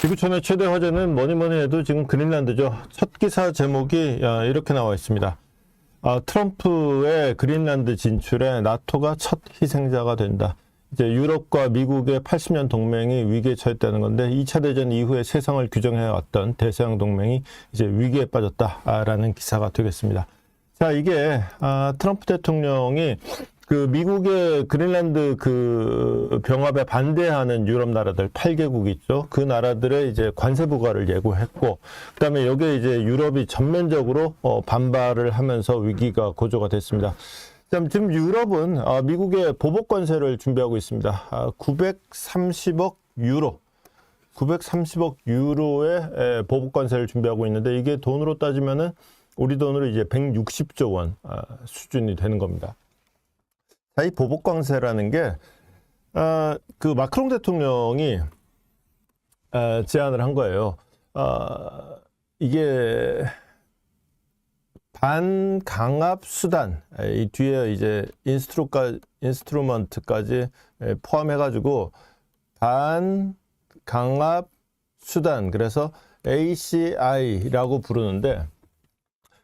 지구촌의 최대 화제는 뭐니 해도 지금 그린란드죠. 첫 기사 제목이 이렇게 나와 있습니다. 트럼프의 그린란드 진출에 나토가 첫 희생자가 된다. 이제 유럽과 미국의 80년 동맹이 위기에 처했다는 건데 2차 대전 이후에 세상을 규정해왔던 대서양 동맹이 이제 위기에 빠졌다라는 기사가 되겠습니다. 자, 이게 트럼프 대통령이 그 미국의 그린란드 그 병합에 반대하는 유럽 나라들 8개국 있죠. 그 나라들의 이제 관세 부과를 예고했고, 그다음에 여기에 이제 유럽이 전면적으로 반발을 하면서 위기가 고조가 됐습니다. 지금 유럽은 미국의 보복 관세를 준비하고 있습니다. 930억 유로. 930억 유로의 보복 관세를 준비하고 있는데 이게 돈으로 따지면은 우리 돈으로 이제 160조 원 수준이 되는 겁니다. 이 보복 관세라는 게 그 마크롱 대통령이 제안을 한 거예요. 이게 반강압 수단, 이 뒤에 이제 인스트루먼트까지 포함해가지고 반강압 수단, 그래서 ACI라고 부르는데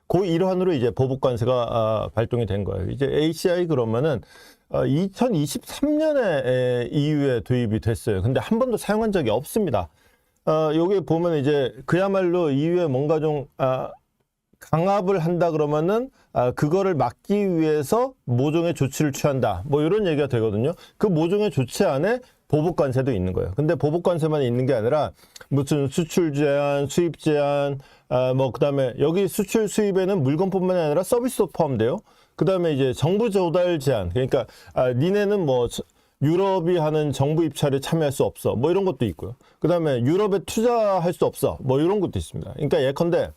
그 일환으로 이제 보복관세가 발동이 된 거예요. 이제 ACI 그러면은 2023년에 EU에 도입이 됐어요. 근데 한 번도 사용한 적이 없습니다. 여기 보면 이제 그야말로 EU에 뭔가 좀 강압을 한다 그러면은 그거를 막기 위해서 모종의 조치를 취한다. 뭐 이런 얘기가 되거든요. 그 모종의 조치 안에 보복관세도 있는 거예요. 근데 보복관세만 있는 게 아니라 무슨 수출 제한, 수입 제한, 뭐 그다음에 여기 수출 수입에는 물건뿐만 아니라 서비스도 포함돼요. 그다음에 이제 정부 조달 제한. 그러니까 니네는 뭐 유럽이 하는 정부 입찰에 참여할 수 없어. 뭐 이런 것도 있고요. 그다음에 유럽에 투자할 수 없어. 뭐 이런 것도 있습니다. 그러니까 예컨대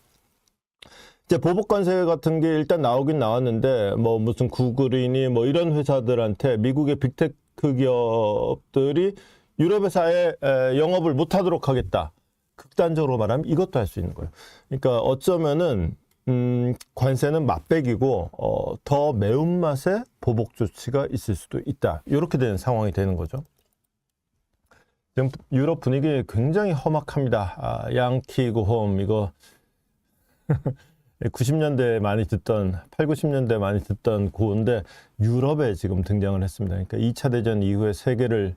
이제 보복관세 같은 게 일단 나오긴 나왔는데 뭐 무슨 구글이니 뭐 이런 회사들한테 미국의 빅테크 기업들이 유럽에서 아예 영업을 못하도록 하겠다. 극단적으로 말하면 이것도 할 수 있는 거예요. 그러니까 어쩌면은 관세는 맛배기고 더 매운맛의 보복 조치가 있을 수도 있다. 이렇게 되는 상황이 되는 거죠. 지금 유럽 분위기 굉장히 험악합니다. 양키 고홈 이거 90년대에 많이 듣던 8, 90년대에 많이 듣던 고인데 유럽에 지금 등장을 했습니다. 그러니까 2차 대전 이후에 세계를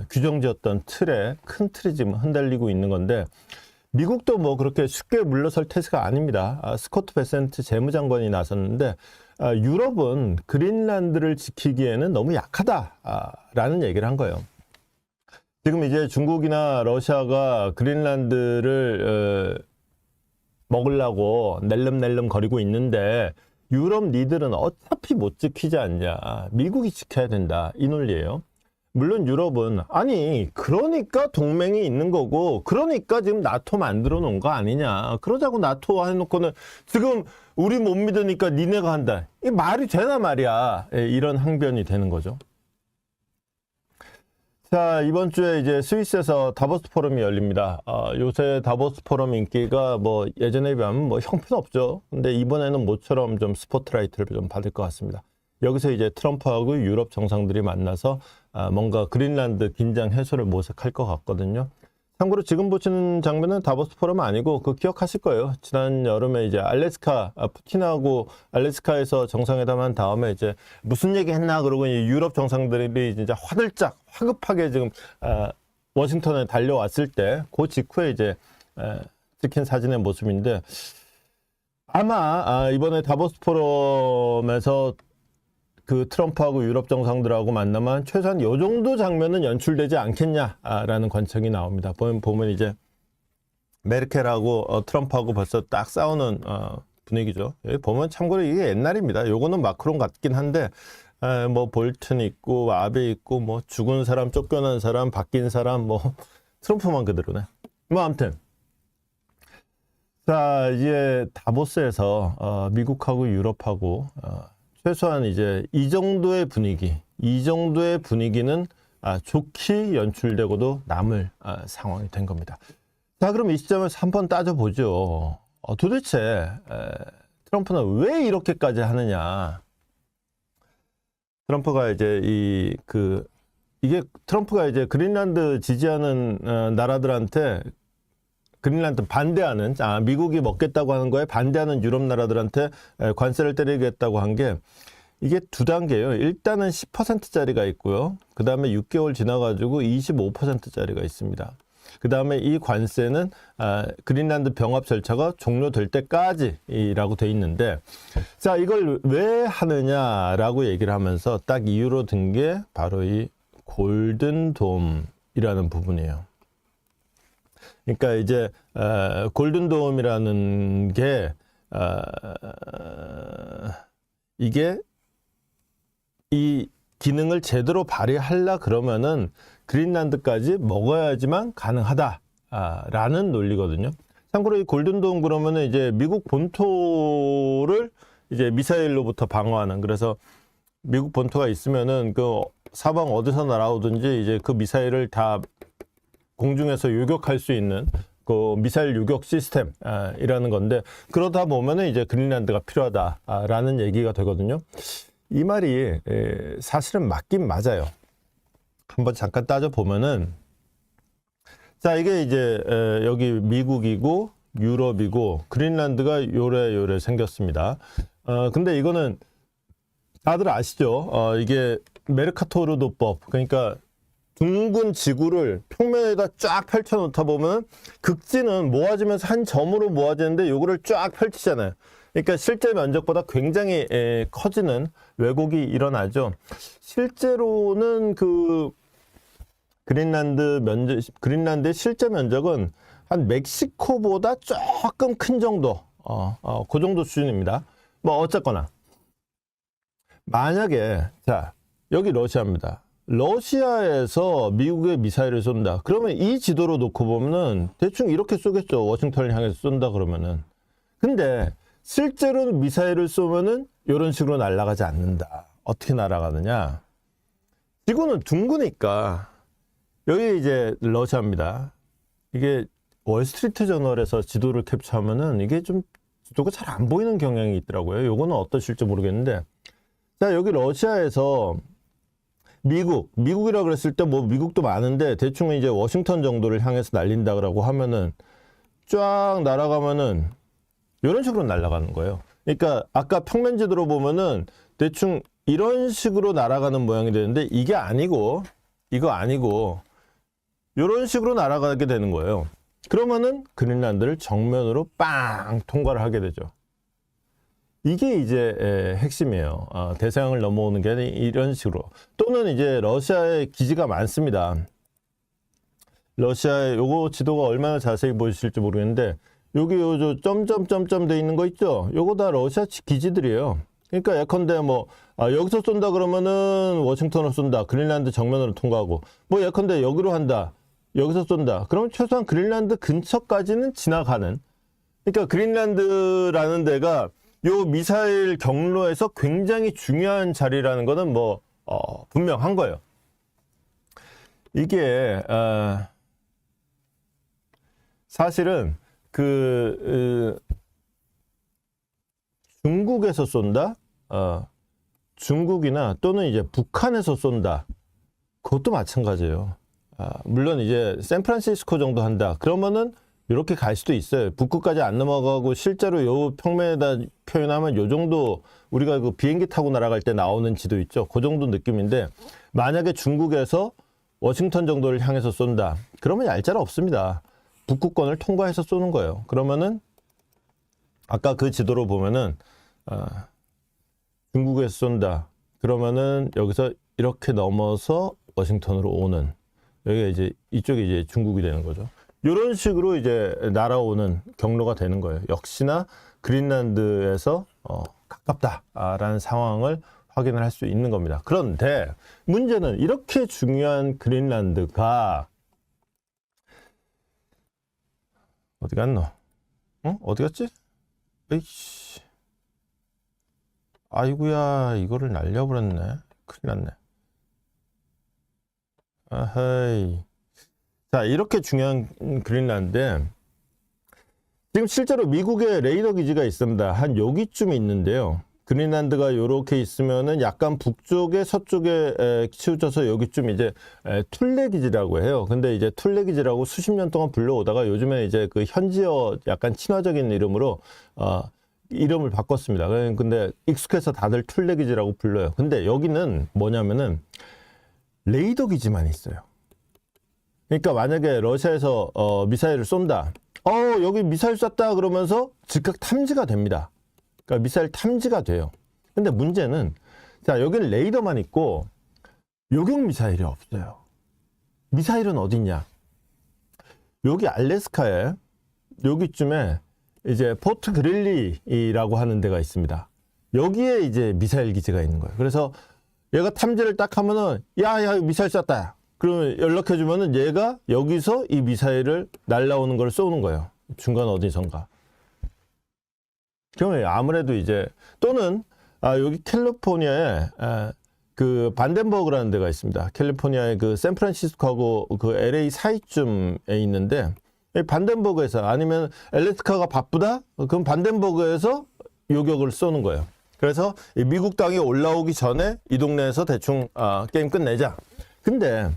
규정지었던 틀에 큰 틀이 지금 흔들리고 있는 건데 미국도 뭐 그렇게 쉽게 물러설 태세가 아닙니다. 스코트 베센트 재무장관이 나섰는데 유럽은 그린란드를 지키기에는 너무 약하다라는 얘기를 한 거예요. 지금 이제 중국이나 러시아가 그린란드를 먹으려고 낼름낼름 거리고 있는데 유럽 니들은 어차피 못 지키지 않냐. 미국이 지켜야 된다. 이 논리예요. 물론 유럽은 아니 그러니까 동맹이 있는 거고 그러니까 지금 나토 만들어 놓은 거 아니냐. 그러자고 나토 해놓고는 지금 우리 못 믿으니까 니네가 한다. 이 말이 되나 말이야. 이런 항변이 되는 거죠. 자, 이번 주에 이제 스위스에서 다보스 포럼이 열립니다. 요새 다보스 포럼 인기가 뭐 예전에 비하면 뭐 형편없죠. 근데 이번에는 모처럼 좀 스포트라이트를 좀 받을 것 같습니다. 여기서 이제 트럼프하고 유럽 정상들이 만나서 뭔가 그린란드 긴장 해소를 모색할 것 같거든요. 참고로 지금 보시는 장면은 다보스 포럼 아니고 그 기억하실 거예요. 지난 여름에 이제 알래스카, 푸틴하고 알래스카에서 정상회담 한 다음에 이제 무슨 얘기 했나 그러고 유럽 정상들이 진짜 화들짝 화급하게 지금 워싱턴에 달려왔을 때 그 직후에 이제 찍힌 사진의 모습인데 아마 이번에 다보스 포럼에서 그 트럼프하고 유럽 정상들하고 만나면 최소한 이 정도 장면은 연출되지 않겠냐라는 관측이 나옵니다. 보면 이제 메르켈하고 트럼프하고 벌써 딱 싸우는 분위기죠. 여기 보면 참고로 이게 옛날입니다. 요거는 마크롱 같긴 한데 뭐 볼튼 있고 아베 있고 뭐 죽은 사람, 쫓겨난 사람, 바뀐 사람 뭐 트럼프만 그대로네. 뭐 아무튼 자 이제 다보스에서 미국하고 유럽하고 최소한 이제 이 정도의 분위기는 좋게 연출되고도 남을 상황이 된 겁니다. 자, 그럼 이 시점에서 한번 따져보죠. 도대체 트럼프는 왜 이렇게까지 하느냐? 트럼프가 이제 이게 트럼프가 이제 그린란드 지지하는 나라들한테 그린란드 반대하는, 미국이 먹겠다고 하는 거에 반대하는 유럽 나라들한테 관세를 때리겠다고 한 게 이게 두 단계예요. 일단은 10%짜리가 있고요. 그 다음에 6개월 지나가지고 25%짜리가 있습니다. 그 다음에 이 관세는 그린란드 병합 절차가 종료될 때까지라고 돼 있는데, 자, 이걸 왜 하느냐라고 얘기를 하면서 딱 이유로 든 게 바로 이 골든돔이라는 부분이에요. 그러니까 이제 골든돔이라는 게 이게 이 기능을 제대로 발휘하려 그러면은 그린란드까지 먹어야지만 가능하다라는 논리거든요. 참고로 이 골든돔 그러면은 이제 미국 본토를 이제 미사일로부터 방어하는, 그래서 미국 본토가 있으면은 그 사방 어디서 날아오든지 이제 그 미사일을 다 공중에서 요격할 수 있는 그 미사일 요격 시스템이라는 건데, 그러다 보면은 이제 그린란드가 필요하다라는 얘기가 되거든요. 이 말이 사실은 맞긴 맞아요. 한번 잠깐 따져보면은, 자, 이게 이제 여기 미국이고 유럽이고 그린란드가 요래 생겼습니다. 근데 이거는 다들 아시죠? 이게 메르카토르도법, 그러니까 둥근 지구를 평면에다 쫙 펼쳐 놓다 보면 극지는 모아지면서 한 점으로 모아지는데 요거를 쫙 펼치잖아요. 그러니까 실제 면적보다 굉장히 커지는 왜곡이 일어나죠. 실제로는 그 그린란드의 실제 면적은 한 멕시코보다 조금 큰 정도, 그 정도 수준입니다. 뭐 어쨌거나 만약에, 자, 여기 러시아입니다. 러시아에서 미국의 미사일을 쏜다. 그러면 이 지도로 놓고 보면은 대충 이렇게 쏘겠죠. 워싱턴을 향해서 쏜다 그러면은. 근데 실제로는 미사일을 쏘면은 이런 식으로 날아가지 않는다. 어떻게 날아가느냐? 지구는 둥그니까, 여기 이제 러시아입니다. 이게 월스트리트 저널에서 지도를 캡처하면은 이게 좀 지도가 잘 안 보이는 경향이 있더라고요. 요거는 어떠실지 모르겠는데, 자, 여기 러시아에서 미국이라 그랬을 때 뭐 미국도 많은데 대충 이제 워싱턴 정도를 향해서 날린다고 하면은 쫙 날아가면은 이런 식으로 날아가는 거예요. 그러니까 아까 평면지도로 보면은 대충 이런 식으로 날아가는 모양이 되는데 이게 아니고, 이거 아니고 이런 식으로 날아가게 되는 거예요. 그러면은 그린란드를 정면으로 빵 통과를 하게 되죠. 이게 이제 핵심이에요. 대서양을 넘어오는 게 이런 식으로. 또는 이제 러시아에 기지가 많습니다. 러시아에 요거 지도가 얼마나 자세히 보이실지 모르겠는데, 여기 요 점점점점 돼 있는 거 있죠? 요거 다 러시아 기지들이에요. 그러니까 예컨대 뭐 여기서 쏜다 그러면은 워싱턴으로 쏜다. 그린란드 정면으로 통과하고, 뭐 예컨대 여기로 한다. 여기서 쏜다. 그러면 최소한 그린란드 근처까지는 지나가는. 그러니까 그린란드라는 데가 요 미사일 경로에서 굉장히 중요한 자리라는 거는 뭐 분명한 거예요. 이게 사실은 중국에서 쏜다, 중국이나 또는 이제 북한에서 쏜다, 그것도 마찬가지예요. 물론 이제 샌프란시스코 정도 한다 그러면은 이렇게 갈 수도 있어요. 북극까지 안 넘어가고 실제로 요 평면에다 표현하면 요 정도, 우리가 그 비행기 타고 날아갈 때 나오는 지도 있죠. 그 정도 느낌인데, 만약에 중국에서 워싱턴 정도를 향해서 쏜다. 그러면 얄짤 없습니다. 북극권을 통과해서 쏘는 거예요. 그러면은 아까 그 지도로 보면은 중국에서 쏜다. 그러면은 여기서 이렇게 넘어서 워싱턴으로 오는, 여기가 이제 이쪽이 이제 중국이 되는 거죠. 이런 식으로 이제 날아오는 경로가 되는 거예요. 역시나 그린란드에서 가깝다라는 상황을 확인을 할 수 있는 겁니다. 그런데 문제는 이렇게 중요한 그린란드가 어디 갔노? 어디 갔지? 에이씨. 아이고야, 이거를 날려버렸네. 큰일 났네. 아하이. 자, 이렇게 중요한 그린란드에 지금 실제로 미국의 레이더 기지가 있습니다. 한 여기쯤 있는데요. 그린란드가 요렇게 있으면은 약간 북쪽에 서쪽에 치우쳐서 여기쯤 이제 툴레기지라고 해요. 근데 이제 툴레기지라고 수십 년 동안 불러오다가 요즘에 이제 그 현지어 약간 친화적인 이름으로 이름을 바꿨습니다. 근데 익숙해서 다들 툴레기지라고 불러요. 근데 여기는 뭐냐면은 레이더 기지만 있어요. 그러니까 만약에 러시아에서 미사일을 쏜다. 여기 미사일 쐈다 그러면서 즉각 탐지가 됩니다. 그러니까 미사일 탐지가 돼요. 근데 문제는 자, 여기는 레이더만 있고 요격 미사일이 없어요. 미사일은 어딨냐? 여기 알래스카에 여기쯤에 이제 포트 그릴리라고 하는 데가 있습니다. 여기에 이제 미사일 기지가 있는 거예요. 그래서 얘가 탐지를 딱 하면은 야 미사일 쐈다. 그러면 연락해 주면은 얘가 여기서 이 미사일을 날라오는 걸 쏘는 거예요. 중간 어디선가. 그러면 아무래도 이제 또는 여기 캘리포니아에 그 반덴버그라는 데가 있습니다. 캘리포니아의 그 샌프란시스코하고 그 LA 사이쯤에 있는데 반덴버그에서 아니면 알래스카가 바쁘다? 그럼 반덴버그에서 요격을 쏘는 거예요. 그래서 미국 땅이 올라오기 전에 이 동네에서 대충 게임 끝내자. 근데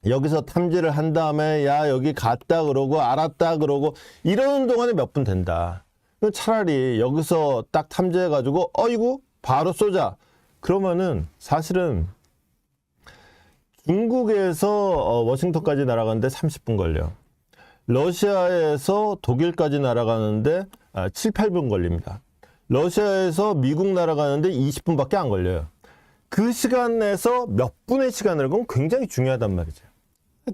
여기서 탐지를 한 다음에 야 여기 갔다 그러고 알았다 그러고 이러는 동안에 몇 분 된다. 차라리 여기서 딱 탐지해가지고 어이구 바로 쏘자. 그러면은 사실은 중국에서 워싱턴까지 날아가는데 30분 걸려. 러시아에서 독일까지 날아가는데 7, 8분 걸립니다. 러시아에서 미국 날아가는데 20분밖에 안 걸려요. 그 시간에서 몇 분의 시간을 그건 굉장히 중요하단 말이죠.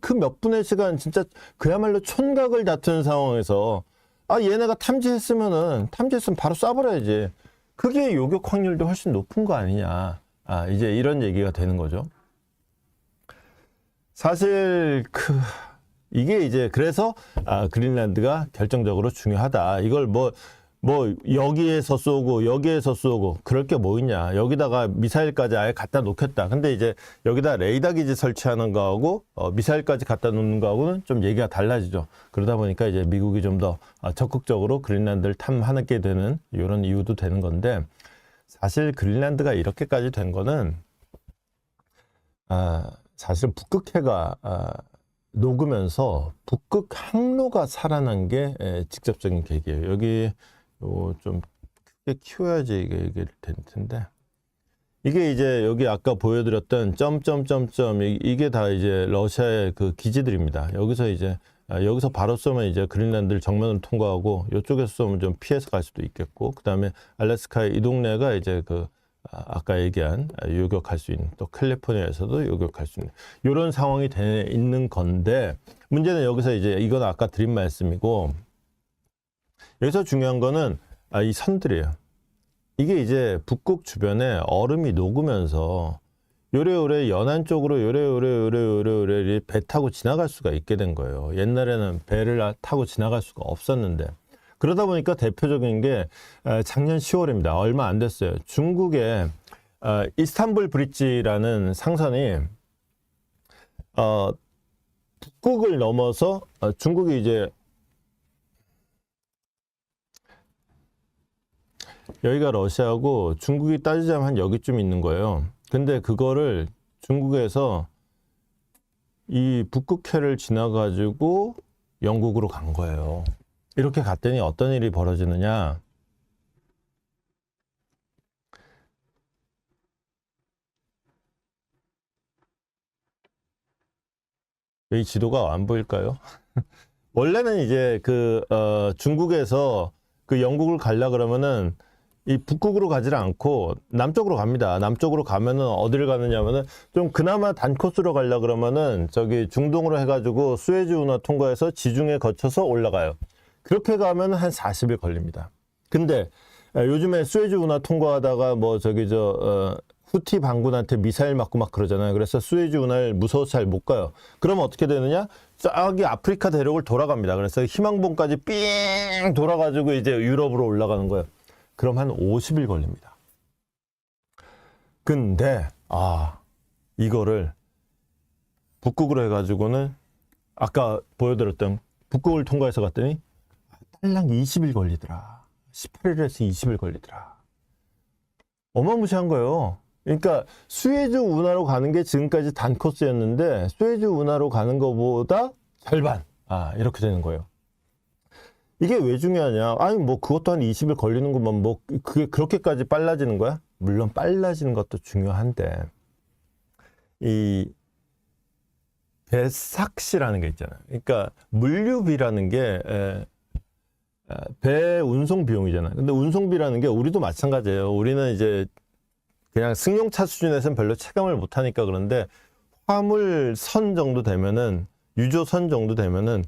그 몇 분의 시간 진짜 그야말로 촌각을 다투는 상황에서 얘네가 탐지했으면 바로 쏴버려야지. 그게 요격 확률도 훨씬 높은 거 아니냐. 이제 이런 얘기가 되는 거죠. 사실 이게 이제 그래서 그린란드가 결정적으로 중요하다. 이걸 뭐 여기에서 쏘고 그럴 게 뭐 있냐. 여기다가 미사일까지 아예 갖다 놓겠다. 근데 이제 여기다 레이더 기지 설치하는 거하고 미사일까지 갖다 놓는 거하고는 좀 얘기가 달라지죠. 그러다 보니까 이제 미국이 좀 더 적극적으로 그린란드를 탐하게 되는 이런 이유도 되는 건데, 사실 그린란드가 이렇게까지 된 거는 사실은 북극해가 녹으면서 북극 항로가 살아난 게 직접적인 계기예요. 여기 좀 크게 키워야지 이게 될 텐데, 이게 이제 여기 아까 보여드렸던 점점점점 이게 다 이제 러시아의 그 기지들입니다. 여기서 바로 쏘면 이제 그린란드를 정면으로 통과하고 이쪽에서 쏘면 좀 피해서 갈 수도 있겠고, 그 다음에 알래스카의 이 동네가 이제 아까 얘기한 요격할 수 있는, 또 캘리포니아에서도 요격할 수 있는 이런 상황이 있는 건데, 문제는 여기서 이제 이건 아까 드린 말씀이고, 여기서 중요한 거는 이 선들이에요. 이게 이제 북극 주변에 얼음이 녹으면서 요래요래 연안 쪽으로 요래요래 배 타고 지나갈 수가 있게 된 거예요. 옛날에는 배를 타고 지나갈 수가 없었는데, 그러다 보니까 대표적인 게 작년 10월입니다. 얼마 안 됐어요. 중국의 이스탄불 브릿지라는 상선이 북극을 넘어서 중국이 이제 여기가 러시아고 중국이 따지자면 한 여기쯤 있는 거예요. 근데 그거를 중국에서 이 북극해를 지나가지고 영국으로 간 거예요. 이렇게 갔더니 어떤 일이 벌어지느냐. 여기 지도가 안 보일까요? 원래는 이제 중국에서 영국을 가려고 그러면은 이 북극으로 가지를 않고 남쪽으로 갑니다. 남쪽으로 가면은 어디를 가느냐면은 좀 그나마 단코스로 가려고 그러면은 저기 중동으로 해가지고 수에즈 운하 통과해서 지중해 거쳐서 올라가요. 그렇게 가면 한 40일 걸립니다. 근데 요즘에 수에즈 운하 통과하다가 후티 반군한테 미사일 맞고 막 그러잖아요. 그래서 수에즈 운하를 무서워서 잘 못 가요. 그러면 어떻게 되느냐? 저기 아프리카 대륙을 돌아갑니다. 그래서 희망봉까지 삥 돌아가지고 이제 유럽으로 올라가는 거예요. 그럼 한 50일 걸립니다. 근데 이거를 북극으로 해가지고는 아까 보여드렸던 북극을 통과해서 갔더니 딸랑 20일 걸리더라. 18일에서 20일 걸리더라. 어마무시한 거예요. 그러니까 수에즈 운하로 가는 게 지금까지 단 코스였는데 수에즈 운하로 가는 것보다 절반. 이렇게 되는 거예요. 이게 왜 중요하냐? 아니 뭐 그것도 한 20일 걸리는 것만 뭐 그게 그렇게까지 빨라지는 거야? 물론 빨라지는 것도 중요한데 이 배삭시라는 게 있잖아요. 그러니까 물류비라는 게 배 운송 비용이잖아요. 근데 운송비라는 게 우리도 마찬가지예요. 우리는 이제 그냥 승용차 수준에서는 별로 체감을 못 하니까 그런데 화물선 정도 되면은 유조선 정도 되면은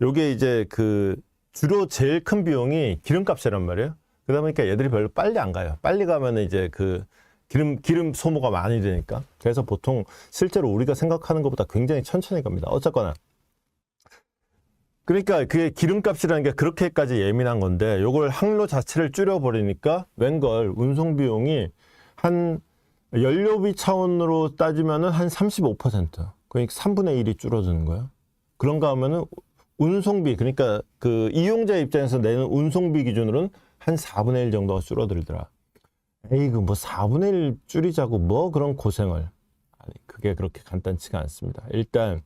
요게 이제 그 주로 제일 큰 비용이 기름값이란 말이에요. 그러다 보니까 얘들이 별로 빨리 안 가요. 빨리 가면은 이제 그 기름 소모가 많이 되니까. 그래서 보통 실제로 우리가 생각하는 것보다 굉장히 천천히 갑니다. 어쨌거나. 그러니까 그게 기름값이라는 게 그렇게까지 예민한 건데 요걸 항로 자체를 줄여버리니까 웬걸 운송 비용이 한 연료비 차원으로 따지면은 한 35%. 그러니까 3분의 1이 줄어드는 거예요. 그런가 하면은 운송비, 그러니까 그 이용자 입장에서 내는 운송비 기준으로는 한 4분의 1 정도가 줄어들더라. 에이그 뭐 4분의 1 줄이자고 뭐 그런 고생을. 아니, 그게 그렇게 간단치가 않습니다. 일단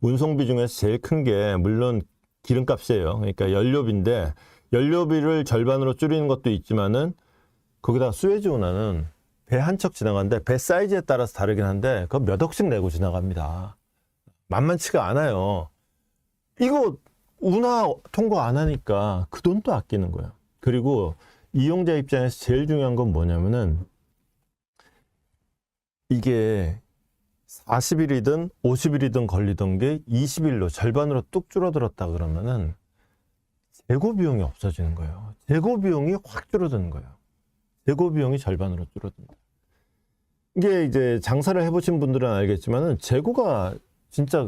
운송비 중에서 제일 큰 게 물론 기름값이에요. 그러니까 연료비인데 연료비를 절반으로 줄이는 것도 있지만은 거기다가 수에즈 운하는 배 한 척 지나가는데 배 사이즈에 따라서 다르긴 한데 그거 몇 억씩 내고 지나갑니다. 만만치가 않아요. 이거 운하 통과 안 하니까 그 돈도 아끼는 거예요. 그리고 이용자 입장에서 제일 중요한 건 뭐냐면은 이게 40일이든 50일이든 걸리던 게 20일로 절반으로 뚝 줄어들었다 그러면은 재고 비용이 없어지는 거예요. 재고 비용이 확 줄어드는 거예요. 재고 비용이 절반으로 줄어든다. 이게 이제 장사를 해보신 분들은 알겠지만은 재고가 진짜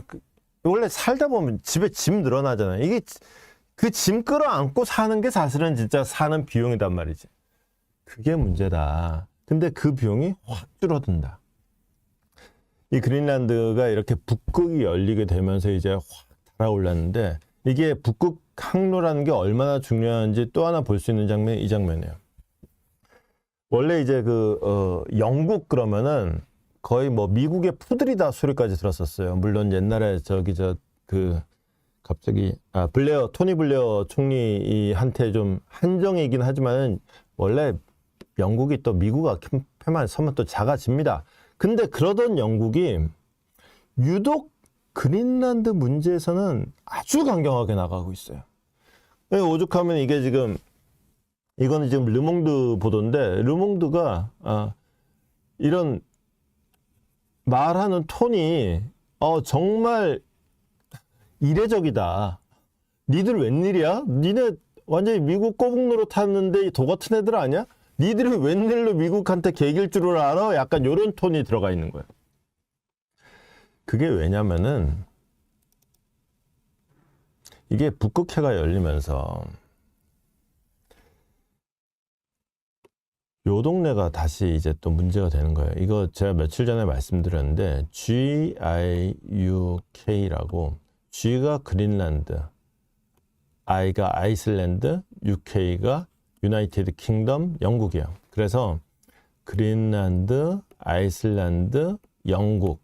원래 살다 보면 집에 짐 늘어나잖아요. 이게 그 짐 끌어안고 사는 게 사실은 진짜 사는 비용이단 말이지. 그게 문제다. 근데 그 비용이 확 줄어든다. 이 그린란드가 이렇게 북극이 열리게 되면서 이제 확 달아올랐는데 이게 북극 항로라는 게 얼마나 중요한지 또 하나 볼 수 있는 장면이 이 장면이에요. 원래 이제 영국 그러면은 거의 뭐 미국의 푸들이다 소리까지 들었었어요. 물론 옛날에 갑자기 토니 블레어 총리한테 좀 한정이긴 하지만 원래 영국이 또 미국 앞에만 서면 또 작아집니다. 근데 그러던 영국이 유독 그린란드 문제에서는 아주 강경하게 나가고 있어요. 오죽하면 이거는 지금 르몽드 보도인데 르몽드가 이런 말하는 톤이 정말 이례적이다. 니들 웬일이야? 니네 완전히 미국 꼬북노로 탔는데 도 같은 애들 아니야? 니들이 웬일로 미국한테 개길 줄을 알아? 약간 이런 톤이 들어가 있는 거예요. 그게 왜냐면은 이게 북극해가 열리면서 요 동네가 다시 이제 또 문제가 되는 거예요. 이거 제가 며칠 전에 말씀드렸는데 GIUK라고 G가 그린란드, I가 아이슬란드, UK가 유나이티드 킹덤, 영국이에요. 그래서 그린란드, 아이슬란드, 영국이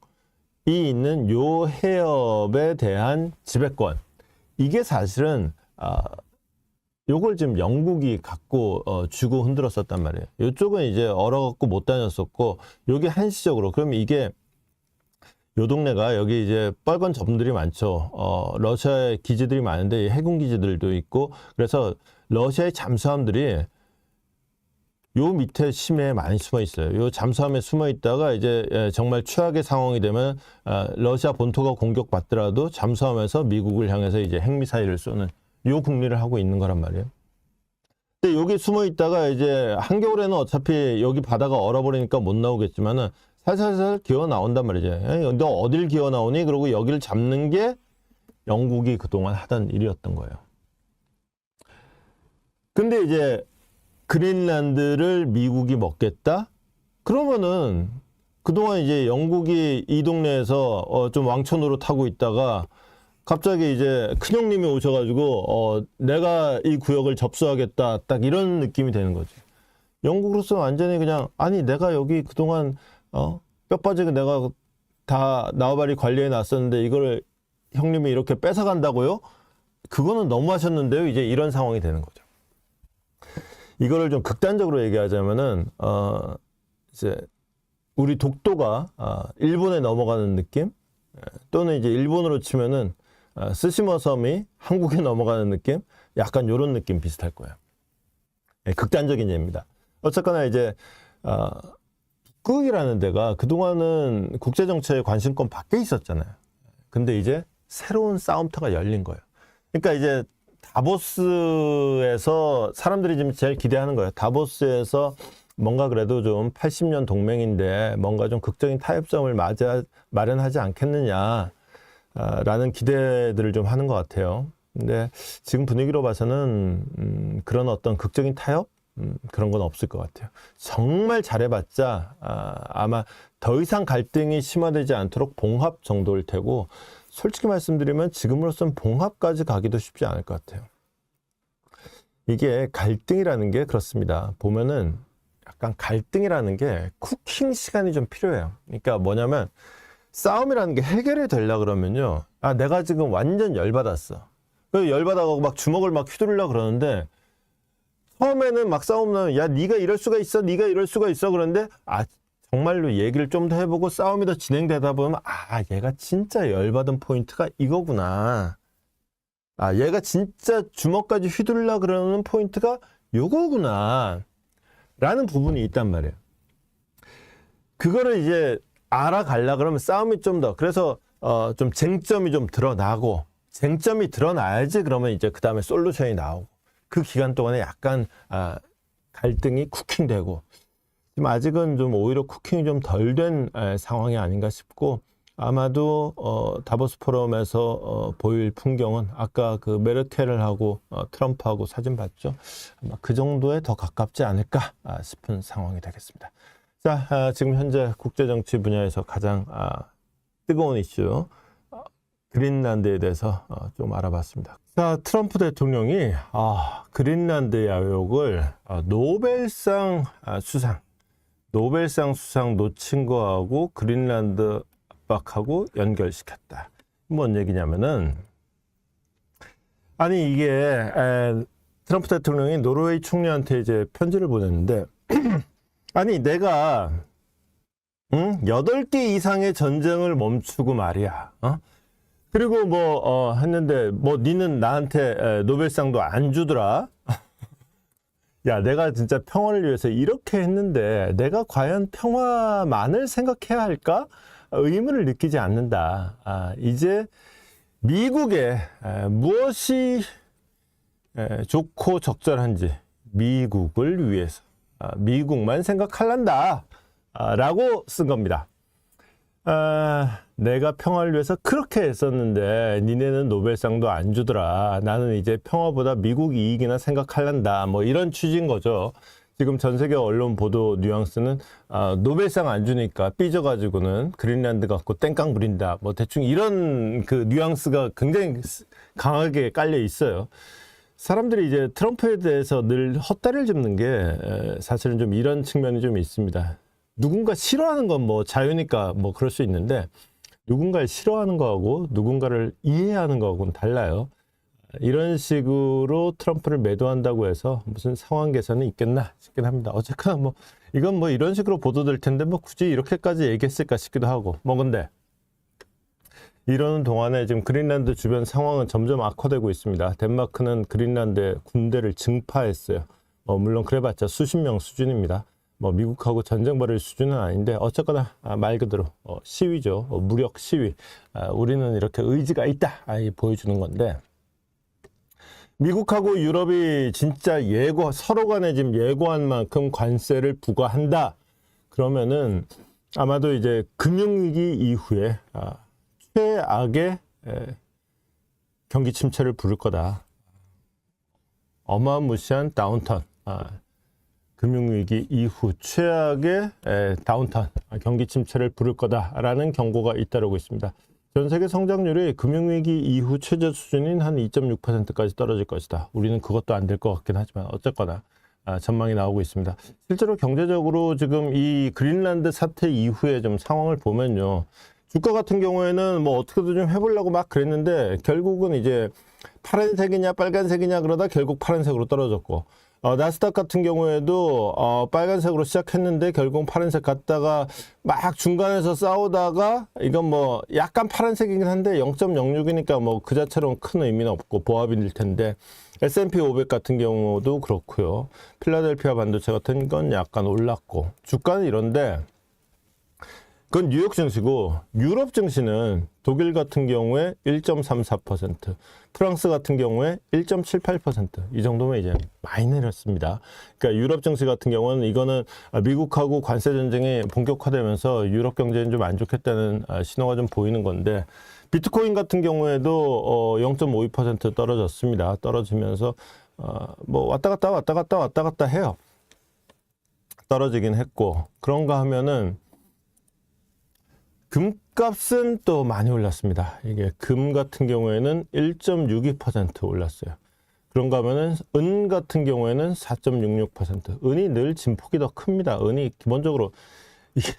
있는 요 해협에 대한 지배권. 이게 사실은 요걸 지금 영국이 갖고 주고 흔들었었단 말이에요. 이쪽은 이제 얼어갖고 못 다녔었고 요게 한시적으로 그럼 이게 요 동네가 여기 이제 빨간 점들이 많죠. 러시아의 기지들이 많은데 해군 기지들도 있고 그래서 러시아의 잠수함들이 요 밑에 심해에 많이 숨어 있어요. 요 잠수함에 숨어 있다가 이제 정말 최악의 상황이 되면 러시아 본토가 공격받더라도 잠수함에서 미국을 향해서 이제 핵미사일을 쏘는 요 국리를 하고 있는 거란 말이에요. 근데 여기 숨어 있다가 이제 한겨울에는 어차피 여기 바다가 얼어버리니까 못 나오겠지만은 살살살 기어 나온단 말이죠. 너 어딜 기어 나오니? 그러고 여기를 잡는 게 영국이 그동안 하던 일이었던 거예요. 근데 이제 그린란드를 미국이 먹겠다? 그러면은 그동안 이제 영국이 이 동네에서 좀 왕초 노릇하고 있다가 갑자기 이제 큰형님이 오셔가지고 내가 이 구역을 접수하겠다 딱 이런 느낌이 되는 거지. 영국으로서는 완전히 그냥 아니 내가 여기 그동안 뼈 빠지게 내가 다 나와바리 관리해 놨었는데 이거를 형님이 이렇게 뺏어간다고요? 그거는 너무 하셨는데요. 이제 이런 상황이 되는 거죠. 이거를 좀 극단적으로 얘기하자면은 이제 우리 독도가 일본에 넘어가는 느낌, 또는 이제 일본으로 치면은 스시마 섬이 한국에 넘어가는 느낌, 약간 이런 느낌 비슷할 거예요. 극단적인 예입니다. 어쨌거나 이제 북극이라는 데가 그동안은 국제정치의 관심권 밖에 있었잖아요. 근데 이제 새로운 싸움터가 열린 거예요. 그러니까 이제 다보스에서 사람들이 지금 제일 기대하는 거예요. 다보스에서 뭔가 그래도 좀 80년 동맹인데 뭔가 좀 극적인 타협점을 마련하지 않겠느냐 라는 기대들을 좀 하는 것 같아요. 근데 지금 분위기로 봐서는 그런 어떤 극적인 타협? 그런 건 없을 것 같아요. 정말 잘해봤자 아마 더 이상 갈등이 심화되지 않도록 봉합 정도일 테고, 솔직히 말씀드리면 지금으로선 봉합까지 가기도 쉽지 않을 것 같아요. 이게 갈등이라는 게 그렇습니다. 보면은 약간 갈등이라는 게 쿠킹 시간이 좀 필요해요. 그러니까 뭐냐면 싸움이라는 게 해결이 되려고 그러면요. 내가 지금 완전 열받았어. 열받아가고 막 주먹을 막 휘두르려고 그러는데 처음에는 막 싸우면 야 네가 이럴 수가 있어, 네가 이럴 수가 있어. 그런데 정말로 얘기를 좀 더 해보고 싸움이 더 진행되다 보면 얘가 진짜 열받은 포인트가 이거구나. 얘가 진짜 주먹까지 휘둘러 그러는 포인트가 요거구나 라는 부분이 있단 말이에요. 그거를 이제 알아가려 그러면 싸움이 좀 더, 그래서 좀 쟁점이 좀 드러나고, 쟁점이 드러나야지 그러면 이제 그 다음에 솔루션이 나오고, 그 기간 동안에 약간 갈등이 쿠킹되고, 지금 아직은 좀 오히려 쿠킹이 좀 덜 된 상황이 아닌가 싶고, 아마도 다보스 포럼에서 보일 풍경은 아까 그 메르켈하고 트럼프하고 사진 봤죠? 아마 그 정도에 더 가깝지 않을까 싶은 상황이 되겠습니다. 자, 지금 현재 국제정치 분야에서 가장 뜨거운 이슈 그린란드에 대해서 좀 알아봤습니다. 자, 트럼프 대통령이 그린란드 야욕을 노벨상 수상 놓친 거하고 그린란드 압박하고 연결시켰다. 뭔 얘기냐면은, 아니 이게 트럼프 대통령이 노르웨이 총리한테 이제 편지를 보냈는데 아니 내가 8개 이상의 전쟁을 멈추고 말이야. 그리고 했는데 니는 나한테 노벨상도 안 주더라. 야, 내가 진짜 평화를 위해서 이렇게 했는데 내가 과연 평화만을 생각해야 할까? 의문을 느끼지 않는다. 이제 미국에 무엇이 좋고 적절한지 미국을 위해서 미국만 생각할란다 라고 쓴 겁니다. 내가 평화를 위해서 그렇게 했었는데 니네는 노벨상도 안 주더라. 나는 이제 평화보다 미국 이익이나 생각할란다. 이런 취지인 거죠. 지금 전 세계 언론 보도 뉘앙스는 노벨상 안 주니까 삐져가지고는 그린란드 갖고 땡깡 부린다. 대충 이런 그 뉘앙스가 굉장히 강하게 깔려 있어요. 사람들이 이제 트럼프에 대해서 늘 헛다리를 짚는 게 사실은 좀 이런 측면이 좀 있습니다. 누군가 싫어하는 건 자유니까 그럴 수 있는데, 누군가를 싫어하는 거하고 누군가를 이해하는 거하고는 달라요. 이런 식으로 트럼프를 매도한다고 해서 무슨 상황 개선이 있겠나 싶긴 합니다. 어쨌거나 이건 이런 식으로 보도될 텐데 굳이 이렇게까지 얘기했을까 싶기도 하고. 근데 이러는 동안에 지금 그린란드 주변 상황은 점점 악화되고 있습니다. 덴마크는 그린란드에 군대를 증파했어요. 물론 그래봤자 수십 명 수준입니다. 미국하고 전쟁 벌일 수준은 아닌데 어쨌거나 말 그대로 시위죠. 무력 시위. 우리는 이렇게 의지가 있다 보여주는 건데, 미국하고 유럽이 진짜 서로 간에 지금 예고한 만큼 관세를 부과한다. 그러면은 아마도 이제 금융위기 이후에 최악의 경기 침체를 부를 거다. 어마무시한 다운턴. 금융위기 이후 최악의 다운턴, 경기 침체를 부를 거다라는 경고가 잇따르고 있습니다. 전 세계 성장률이 금융위기 이후 최저 수준인 한 2.6%까지 떨어질 것이다. 우리는 그것도 안 될 것 같긴 하지만 어쨌거나 전망이 나오고 있습니다. 실제로 경제적으로 지금 이 그린란드 사태 이후에 좀 상황을 보면요. 주가 같은 경우에는 뭐 어떻게든 좀 해보려고 막 그랬는데 결국은 이제 파란색이냐 빨간색이냐 그러다 결국 파란색으로 떨어졌고, 나스닥 같은 경우에도 빨간색으로 시작했는데 결국 파란색 갔다가 막 중간에서 싸우다가 이건 뭐 약간 파란색이긴 한데 0.06이니까 뭐 그 자체로는 큰 의미는 없고 보합일 텐데, S&P 500 같은 경우도 그렇고요. 필라델피아 반도체 같은 건 약간 올랐고, 주가는 이런데 그건 뉴욕 증시고, 유럽 증시는 독일 같은 경우에 1.34%, 프랑스 같은 경우에 1.78%, 이 정도면 이제 많이 내렸습니다. 그러니까 유럽 증시 같은 경우는 이거는 미국하고 관세 전쟁이 본격화되면서 유럽 경제는 좀 안 좋겠다는 신호가 좀 보이는 건데, 비트코인 같은 경우에도 0.52% 떨어졌습니다. 떨어지면서 뭐 왔다 갔다 해요. 떨어지긴 했고, 그런가 하면은 금값은 또 많이 올랐습니다. 이게 금 같은 경우에는 1.62% 올랐어요. 그런가 하면은 은 같은 경우에는 4.66%. 은이 늘 진폭이 더 큽니다. 은이 기본적으로 이게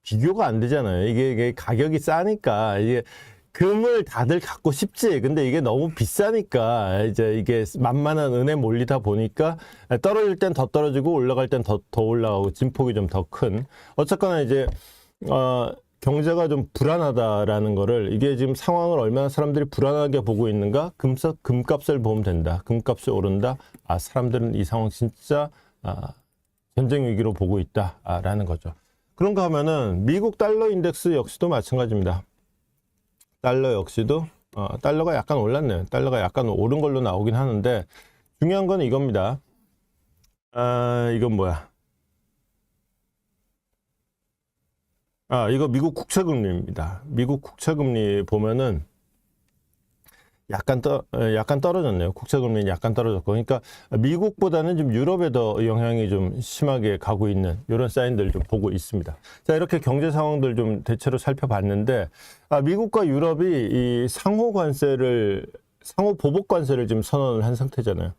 비교가 안 되잖아요. 이게 가격이 싸니까, 이게 금을 다들 갖고 싶지. 근데 이게 너무 비싸니까 이제 이게 만만한 은에 몰리다 보니까 떨어질 땐 더 떨어지고 올라갈 땐 더 올라가고 진폭이 좀 더 큰. 어쨌거나 이제 경제가 좀 불안하다라는 거를, 이게 지금 상황을 얼마나 사람들이 불안하게 보고 있는가, 금값을 보면 된다. 금값이 오른다. 사람들은 이 상황 진짜 전쟁 위기로 보고 있다라는 거죠. 그런가 하면은 미국 달러 인덱스 역시도 마찬가지입니다. 달러 역시도 달러가 약간 올랐네요. 달러가 약간 오른 걸로 나오긴 하는데, 중요한 건 이겁니다. 이건 뭐야? 이거 미국 국채금리입니다. 미국 국채금리 보면은 약간 떨어졌네요. 국채금리는 약간 떨어졌고, 그러니까 미국보다는 좀 유럽에 더 영향이 좀 심하게 가고 있는 이런 사인들 좀 보고 있습니다. 자, 이렇게 경제 상황들 좀 대체로 살펴봤는데, 미국과 유럽이 이 상호 보복 관세를 지금 선언을 한 상태잖아요.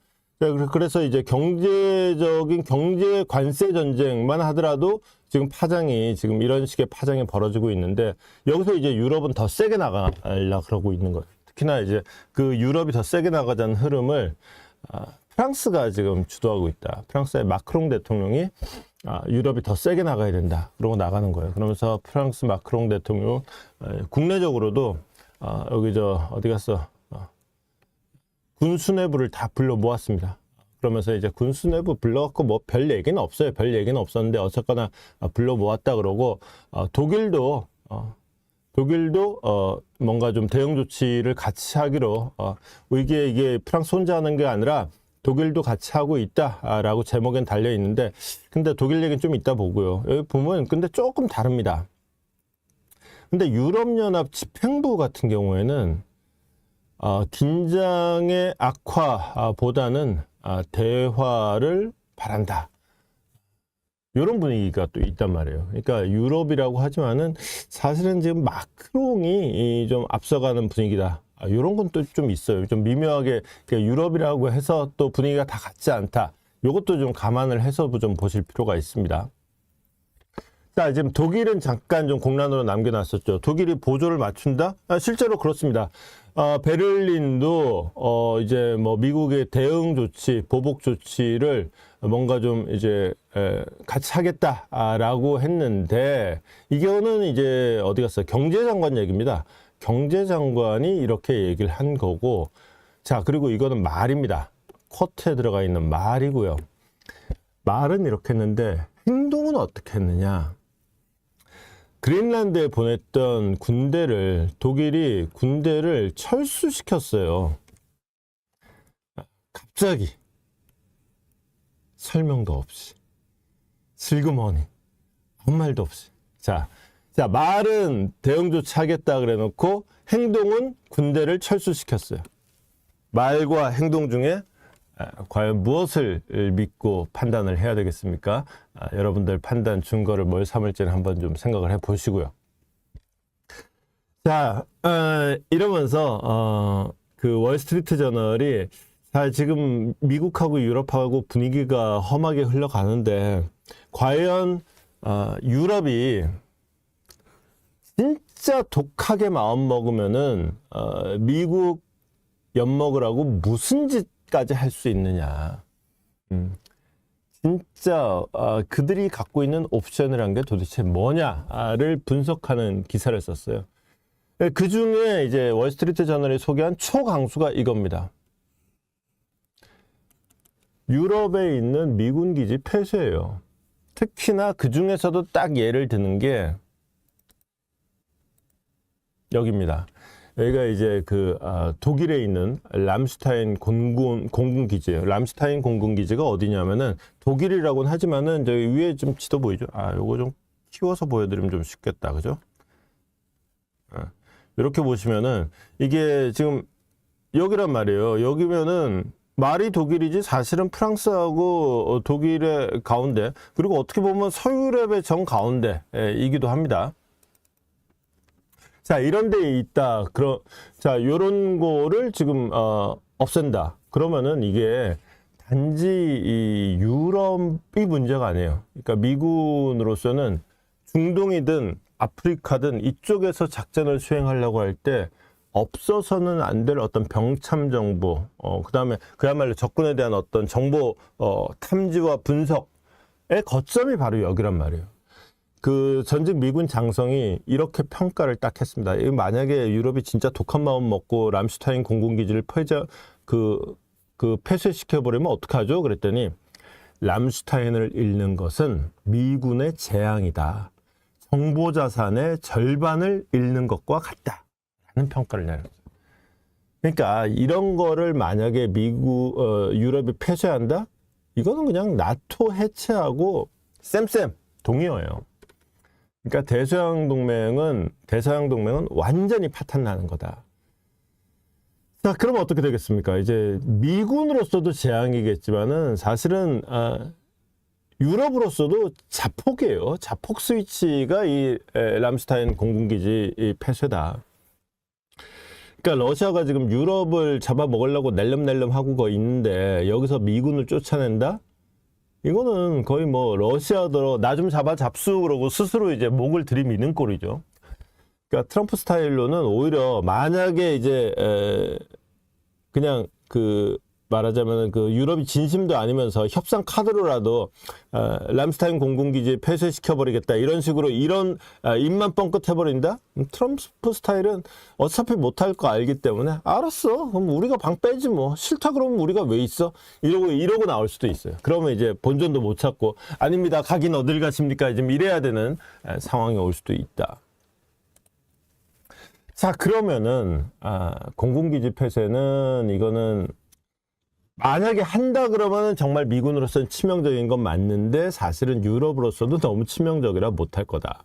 그래서 이제 경제적인 경제 관세 전쟁만 하더라도 지금 지금 이런 식의 파장이 벌어지고 있는데, 여기서 이제 유럽은 더 세게 나가려고 그러고 있는 거예요. 특히나 이제 그 유럽이 더 세게 나가자는 흐름을 프랑스가 지금 주도하고 있다. 프랑스의 마크롱 대통령이 유럽이 더 세게 나가야 된다, 그러고 나가는 거예요. 그러면서 프랑스 마크롱 대통령 국내적으로도 여기 어디 갔어? 군 수뇌부를 다 불러 모았습니다. 그러면서 이제 군 수뇌부 불러갖고 뭐 별 얘기는 없어요. 별 얘기는 없었는데 어쨌거나 불러 모았다 그러고, 독일도 뭔가 좀 대응 조치를 같이 하기로, 이게 프랑스 혼자 하는 게 아니라 독일도 같이 하고 있다라고 제목엔 달려 있는데, 근데 독일 얘기는 좀 이따 보고요. 여기 보면 근데 조금 다릅니다. 근데 유럽연합 집행부 같은 경우에는 긴장의 악화보다는 대화를 바란다, 이런 분위기가 또 있단 말이에요. 그러니까 유럽이라고 하지만은 사실은 지금 마크롱이 좀 앞서가는 분위기다, 이런 건 또 좀 있어요. 좀 미묘하게 유럽이라고 해서 또 분위기가 다 같지 않다, 이것도 좀 감안을 해서 좀 보실 필요가 있습니다. 자, 지금 독일은 잠깐 좀 공란으로 남겨놨었죠. 독일이 보조를 맞춘다? 실제로 그렇습니다. 베를린도 이제 뭐 미국의 대응 조치, 보복 조치를 뭔가 좀 이제 같이 하겠다라고 했는데, 이거는 이제 어디 갔어요? 경제장관 얘기입니다. 경제장관이 이렇게 얘기를 한 거고, 자, 그리고 이거는 말입니다. 쿼트에 들어가 있는 말이고요. 말은 이렇게 했는데 행동은 어떻게 했느냐? 그린란드에 보냈던 독일이 군대를 철수시켰어요. 갑자기 설명도 없이, 슬그머니 아무 말도 없이. 자, 말은 대응 조치하겠다 그래 놓고 행동은 군대를 철수시켰어요. 말과 행동 중에 과연 무엇을 믿고 판단을 해야 되겠습니까? 여러분들 판단 증거를 뭘 삼을지는 한번 좀 생각을 해 보시고요. 자, 이러면서 그 월스트리트 저널이 자, 지금 미국하고 유럽하고 분위기가 험하게 흘러가는데 과연 유럽이 진짜 독하게 마음 먹으면은 미국 엿먹으라고 무슨 짓까지 할 수 있느냐. 진짜 그들이 갖고 있는 옵션이란 게 도대체 뭐냐를 분석하는 기사를 썼어요. 그 중에 이제 월스트리트 저널이 소개한 초강수가 이겁니다. 유럽에 있는 미군 기지 폐쇄예요. 특히나 그 중에서도 딱 예를 드는 게 여기입니다. 여기가 이제 독일에 있는 람슈타인 공군기지예요. 람슈타인 공군기지가 어디냐면은 독일이라고는 하지만은 저기 위에 좀 지도 보이죠? 요거 좀 키워서 보여드리면 좀 쉽겠다, 그죠? 이렇게 보시면은 이게 지금 여기란 말이에요. 여기면은 말이 독일이지 사실은 프랑스하고 독일의 가운데, 그리고 어떻게 보면 서유럽의 정 가운데이기도 합니다. 자, 이런 데 있다. 자, 요런 거를 지금 없앤다. 그러면은 이게 단지 이 유럽이 문제가 아니에요. 그러니까 미군으로서는 중동이든 아프리카든 이쪽에서 작전을 수행하려고 할 때 없어서는 안 될 어떤 병참 정보, 그다음에 그야말로 적군에 대한 어떤 정보 탐지와 분석의 거점이 바로 여기란 말이에요. 그 전직 미군 장성이 이렇게 평가를 딱 했습니다. 만약에 유럽이 진짜 독한 마음 먹고 람슈타인 공군기지를 폐쇄시켜버리면 어떡하죠? 그랬더니 람슈타인을 잃는 것은 미군의 재앙이다. 정보자산의 절반을 잃는 것과 같다. 라는 평가를 내는 거죠. 그러니까 이런 거를 만약에 유럽이 폐쇄한다? 이거는 그냥 나토 해체하고 쌤 동의어예요. 그러니까 대서양 동맹은 완전히 파탄나는 거다. 자, 그럼 어떻게 되겠습니까? 이제 미군으로서도 재앙이겠지만은 사실은 유럽으로서도 자폭이에요. 자폭 스위치가 이 람슈타인 공군기지 폐쇄다. 그러니까 러시아가 지금 유럽을 잡아먹으려고 낼름낼름 하고 있는데 여기서 미군을 쫓아낸다? 이거는 거의 뭐 러시아도 나 좀 잡수 그러고 스스로 이제 목을 들이미는 꼴이죠. 그러니까 트럼프 스타일로는 오히려 만약에 이제 그냥 말하자면 유럽이 진심도 아니면서 협상 카드로라도 람슈타인 공군기지 폐쇄시켜버리겠다 이런 식으로 이런 입만 뻥끗 해버린다? 트럼프 스타일은 어차피 못할 거 알기 때문에 알았어, 그럼 우리가 방 빼지 뭐, 싫다 그러면 우리가 왜 있어, 이러고 나올 수도 있어요. 그러면 이제 본전도 못 찾고 아닙니다, 가긴 어딜 가십니까, 좀 이래야 되는 상황이 올 수도 있다. 자, 그러면은 공군기지 폐쇄는 이거는 만약에 한다 그러면 정말 미군으로서는 치명적인 건 맞는데 사실은 유럽으로서도 너무 치명적이라 못할 거다.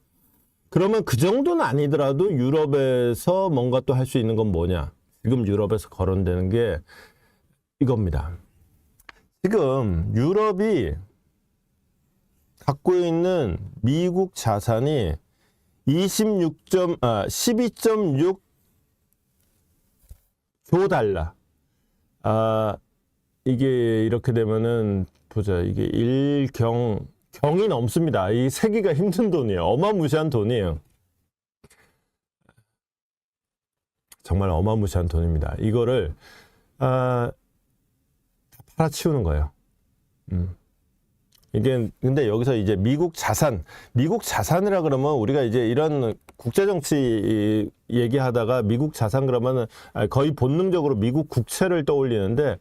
그러면 그 정도는 아니더라도 유럽에서 뭔가 또 할 수 있는 건 뭐냐? 지금 유럽에서 거론되는 게 이겁니다. 지금 유럽이 갖고 있는 미국 자산이 12.6조 달러. 이게 이렇게 되면은 보자, 이게 경이 넘습니다. 이 세기가 힘든 돈이에요. 어마무시한 돈이에요. 정말 어마무시한 돈입니다. 이거를 다 팔아치우는 거예요. 이게 근데 여기서 이제 미국 자산이라 그러면 우리가 이제 이런 국제정치 얘기하다가 미국 자산 그러면은 거의 본능적으로 미국 국채를 떠올리는데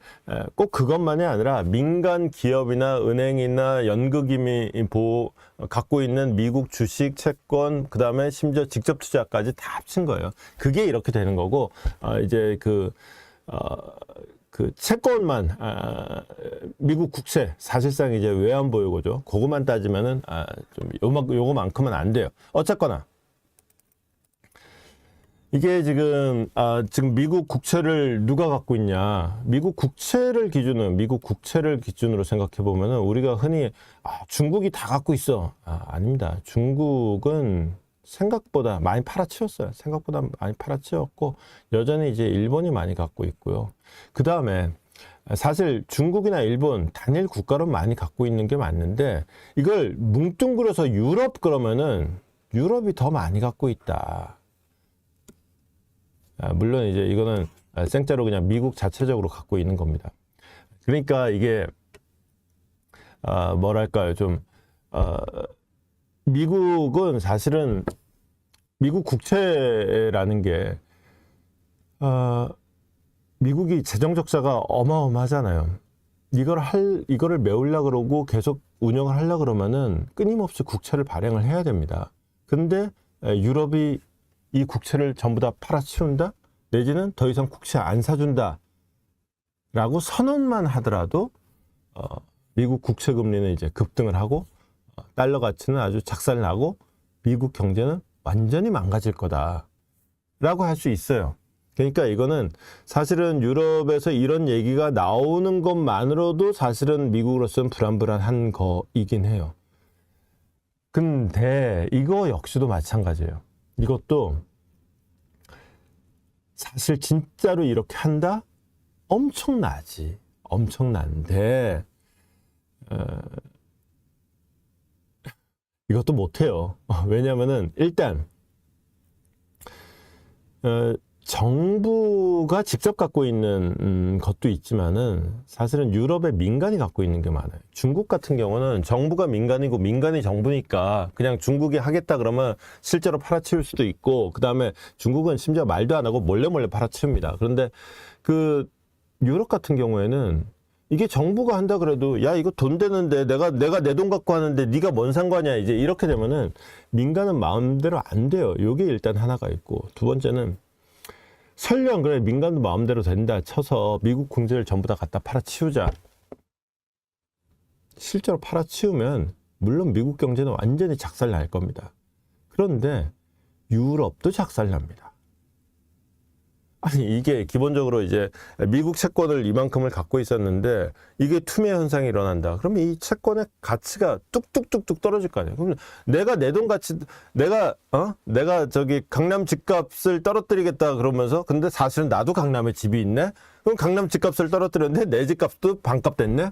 꼭 그것만이 아니라 민간 기업이나 은행이나 연극임이 갖고 있는 미국 주식, 채권, 그 다음에 심지어 직접 투자까지 다 합친 거예요. 그게 이렇게 되는 거고 이제 그 채권만 미국 국채 사실상 이제 외환보유고죠. 그거만 따지면은 좀 요거만큼은 안 돼요. 어쨌거나 이게 지금 미국 국채를 누가 갖고 있냐? 미국 국채를 기준으로 생각해 보면은 우리가 흔히 중국이 다 갖고 있어. 아닙니다. 중국은 생각보다 많이 팔아치웠어요. 생각보다 많이 팔아치웠고 여전히 이제 일본이 많이 갖고 있고요. 그 다음에 사실 중국이나 일본 단일 국가로 많이 갖고 있는 게 맞는데 이걸 뭉뚱그려서 유럽 그러면은 유럽이 더 많이 갖고 있다. 물론 이제 이거는 생짜로 그냥 미국 자체적으로 갖고 있는 겁니다. 그러니까 이게 뭐랄까요, 좀 미국은 사실은 미국 국채라는 게 미국이 재정 적자가 어마어마하잖아요. 이거를 메우려 그러고 계속 운영을 하려 그러면은 끊임없이 국채를 발행을 해야 됩니다. 근데 유럽이 이 국채를 전부 다 팔아치운다? 내지는 더 이상 국채 안 사준다? 라고 선언만 하더라도 미국 국채 금리는 이제 급등을 하고 달러 가치는 아주 작살나고 미국 경제는 완전히 망가질 거다 라고 할 수 있어요. 그러니까 이거는 사실은 유럽에서 이런 얘기가 나오는 것만으로도 사실은 미국으로서는 불안불안한 거이긴 해요. 근데 이거 역시도 마찬가지예요. 이것도 사실 진짜로 이렇게 한다? 엄청나지. 엄청난데 이것도 못해요. 왜냐면은 일단 정부가 직접 갖고 있는 것도 있지만은 사실은 유럽의 민간이 갖고 있는 게 많아요. 중국 같은 경우는 정부가 민간이고 민간이 정부니까 그냥 중국이 하겠다 그러면 실제로 팔아치울 수도 있고, 그 다음에 중국은 심지어 말도 안 하고 몰래 팔아치웁니다. 그런데 그 유럽 같은 경우에는 이게 정부가 한다 그래도 야 이거 돈 되는데 내가 내 돈 갖고 하는데 네가 뭔 상관이야, 이제 이렇게 되면은 민간은 마음대로 안 돼요. 요게 일단 하나가 있고, 두 번째는 설령 그래 민간도 마음대로 된다 쳐서 미국 경제를 전부 다 갖다 팔아치우자. 실제로 팔아치우면 물론 미국 경제는 완전히 작살날 겁니다. 그런데 유럽도 작살납니다. 아니 이게 기본적으로 이제 미국 채권을 이만큼을 갖고 있었는데 이게 투매 현상이 일어난다. 그러면 이 채권의 가치가 뚝뚝뚝뚝 떨어질 거 아니에요. 그럼 내가 내 돈 가치 내가 저기 강남 집값을 떨어뜨리겠다 그러면서, 근데 사실은 나도 강남에 집이 있네. 그럼 강남 집값을 떨어뜨렸는데 내 집값도 반값 됐네.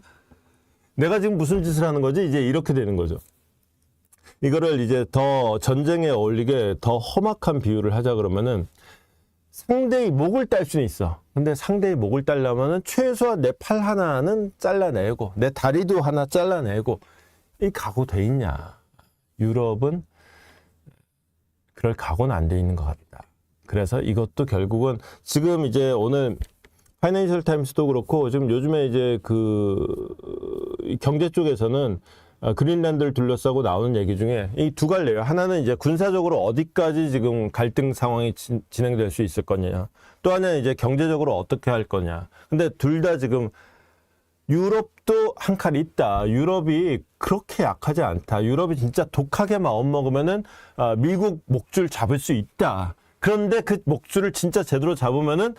내가 지금 무슨 짓을 하는 거지? 이제 이렇게 되는 거죠. 이거를 이제 더 전쟁에 어울리게 더 험악한 비유를 하자 그러면은, 상대의 목을 딸 수는 있어. 근데 상대의 목을 따려면은 최소한 내 팔 하나는 잘라내고 내 다리도 하나 잘라내고 이 각오 돼 있냐? 유럽은 그럴 각오는 안 돼 있는 것 같다. 그래서 이것도 결국은 지금 이제 오늘 파이낸셜 타임스도 그렇고 지금 요즘에 이제 그 경제 쪽에서는 그린란드를 둘러싸고 나오는 얘기 중에 이 두 갈래요. 하나는 이제 군사적으로 어디까지 지금 갈등 상황이 진행될 수 있을 거냐. 또 하나는 이제 경제적으로 어떻게 할 거냐. 근데 둘 다 지금 유럽도 한 칼 있다. 유럽이 그렇게 약하지 않다. 유럽이 진짜 독하게 마음 먹으면은 미국 목줄 잡을 수 있다. 그런데 그 목줄을 진짜 제대로 잡으면은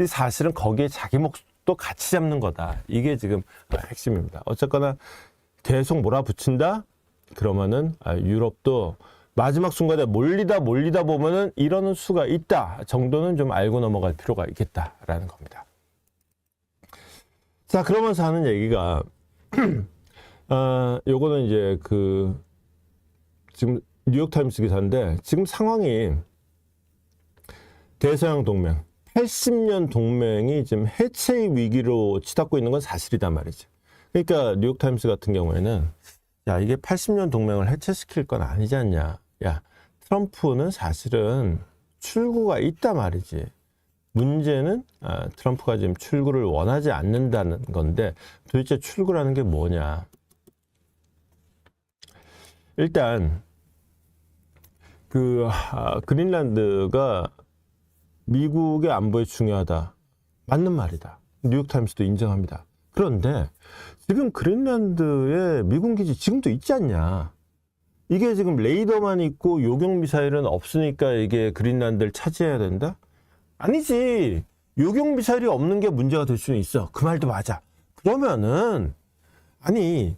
사실은 거기에 자기 목도 같이 잡는 거다. 이게 지금 핵심입니다. 어쨌거나 계속 몰아붙인다? 그러면은 유럽도 마지막 순간에 몰리다 보면은 이러는 수가 있다 정도는 좀 알고 넘어갈 필요가 있겠다라는 겁니다. 자, 그러면서 하는 얘기가 요거는 이제 그 지금 뉴욕타임스 기사인데, 지금 상황이 대서양 동맹 80년 동맹이 지금 해체의 위기로 치닫고 있는 건 사실이단 말이죠. 그러니까 뉴욕타임스 같은 경우에는 야 이게 80년 동맹을 해체시킬 건 아니지 않냐. 야 트럼프는 사실은 출구가 있단 말이지. 문제는 트럼프가 지금 출구를 원하지 않는다는 건데 도대체 출구라는 게 뭐냐. 일단 그 그린란드가 미국의 안보에 중요하다. 맞는 말이다. 뉴욕타임스도 인정합니다. 그런데 지금 그린란드에 미군 기지 지금도 있지 않냐. 이게 지금 레이더만 있고 요격 미사일은 없으니까 이게 그린란드를 차지해야 된다? 아니지. 요격 미사일이 없는 게 문제가 될 수는 있어. 그 말도 맞아. 그러면은 아니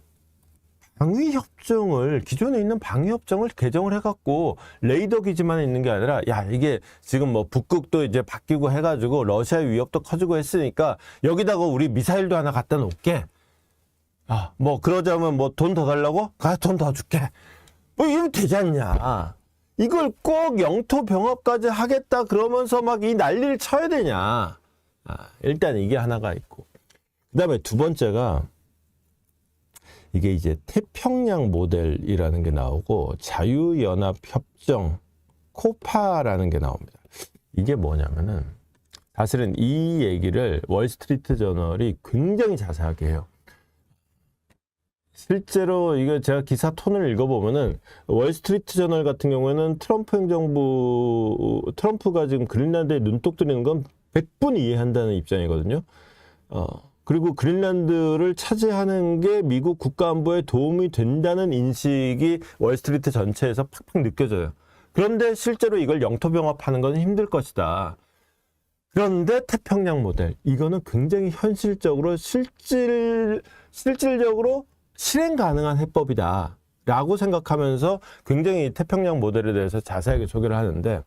방위협정을, 기존에 있는 방위협정을 개정을 해갖고 레이더 기지만 있는 게 아니라, 야, 이게 지금 뭐 북극도 이제 바뀌고 해가지고 러시아의 위협도 커지고 했으니까 여기다가 우리 미사일도 하나 갖다 놓을게. 아, 뭐 그러자면 뭐 돈 더 달라고? 가, 돈 더 줄게. 뭐 이러면 되지 않냐. 이걸 꼭 영토 병합까지 하겠다 그러면서 막 이 난리를 쳐야 되냐. 일단 이게 하나가 있고. 그 다음에 두 번째가 이게 이제 태평양 모델이라는 게 나오고 자유연합협정 코파라는 게 나옵니다. 이게 뭐냐면은 사실은 이 얘기를 월스트리트 저널이 굉장히 자세하게 해요. 실제로 이거 제가 기사 톤을 읽어보면은 월스트리트 저널 같은 경우에는 트럼프 행정부, 트럼프가 지금 그린란드에 눈독 들이는 건 100분 이해한다는 입장이거든요. 그리고 그린란드를 차지하는 게 미국 국가안보에 도움이 된다는 인식이 월스트리트 전체에서 팍팍 느껴져요. 그런데 실제로 이걸 영토 병합하는 건 힘들 것이다. 그런데 태평양 모델, 이거는 굉장히 현실적으로 실질적으로 실행 가능한 해법이다 라고 생각하면서 굉장히 태평양 모델에 대해서 자세하게 소개를 하는데,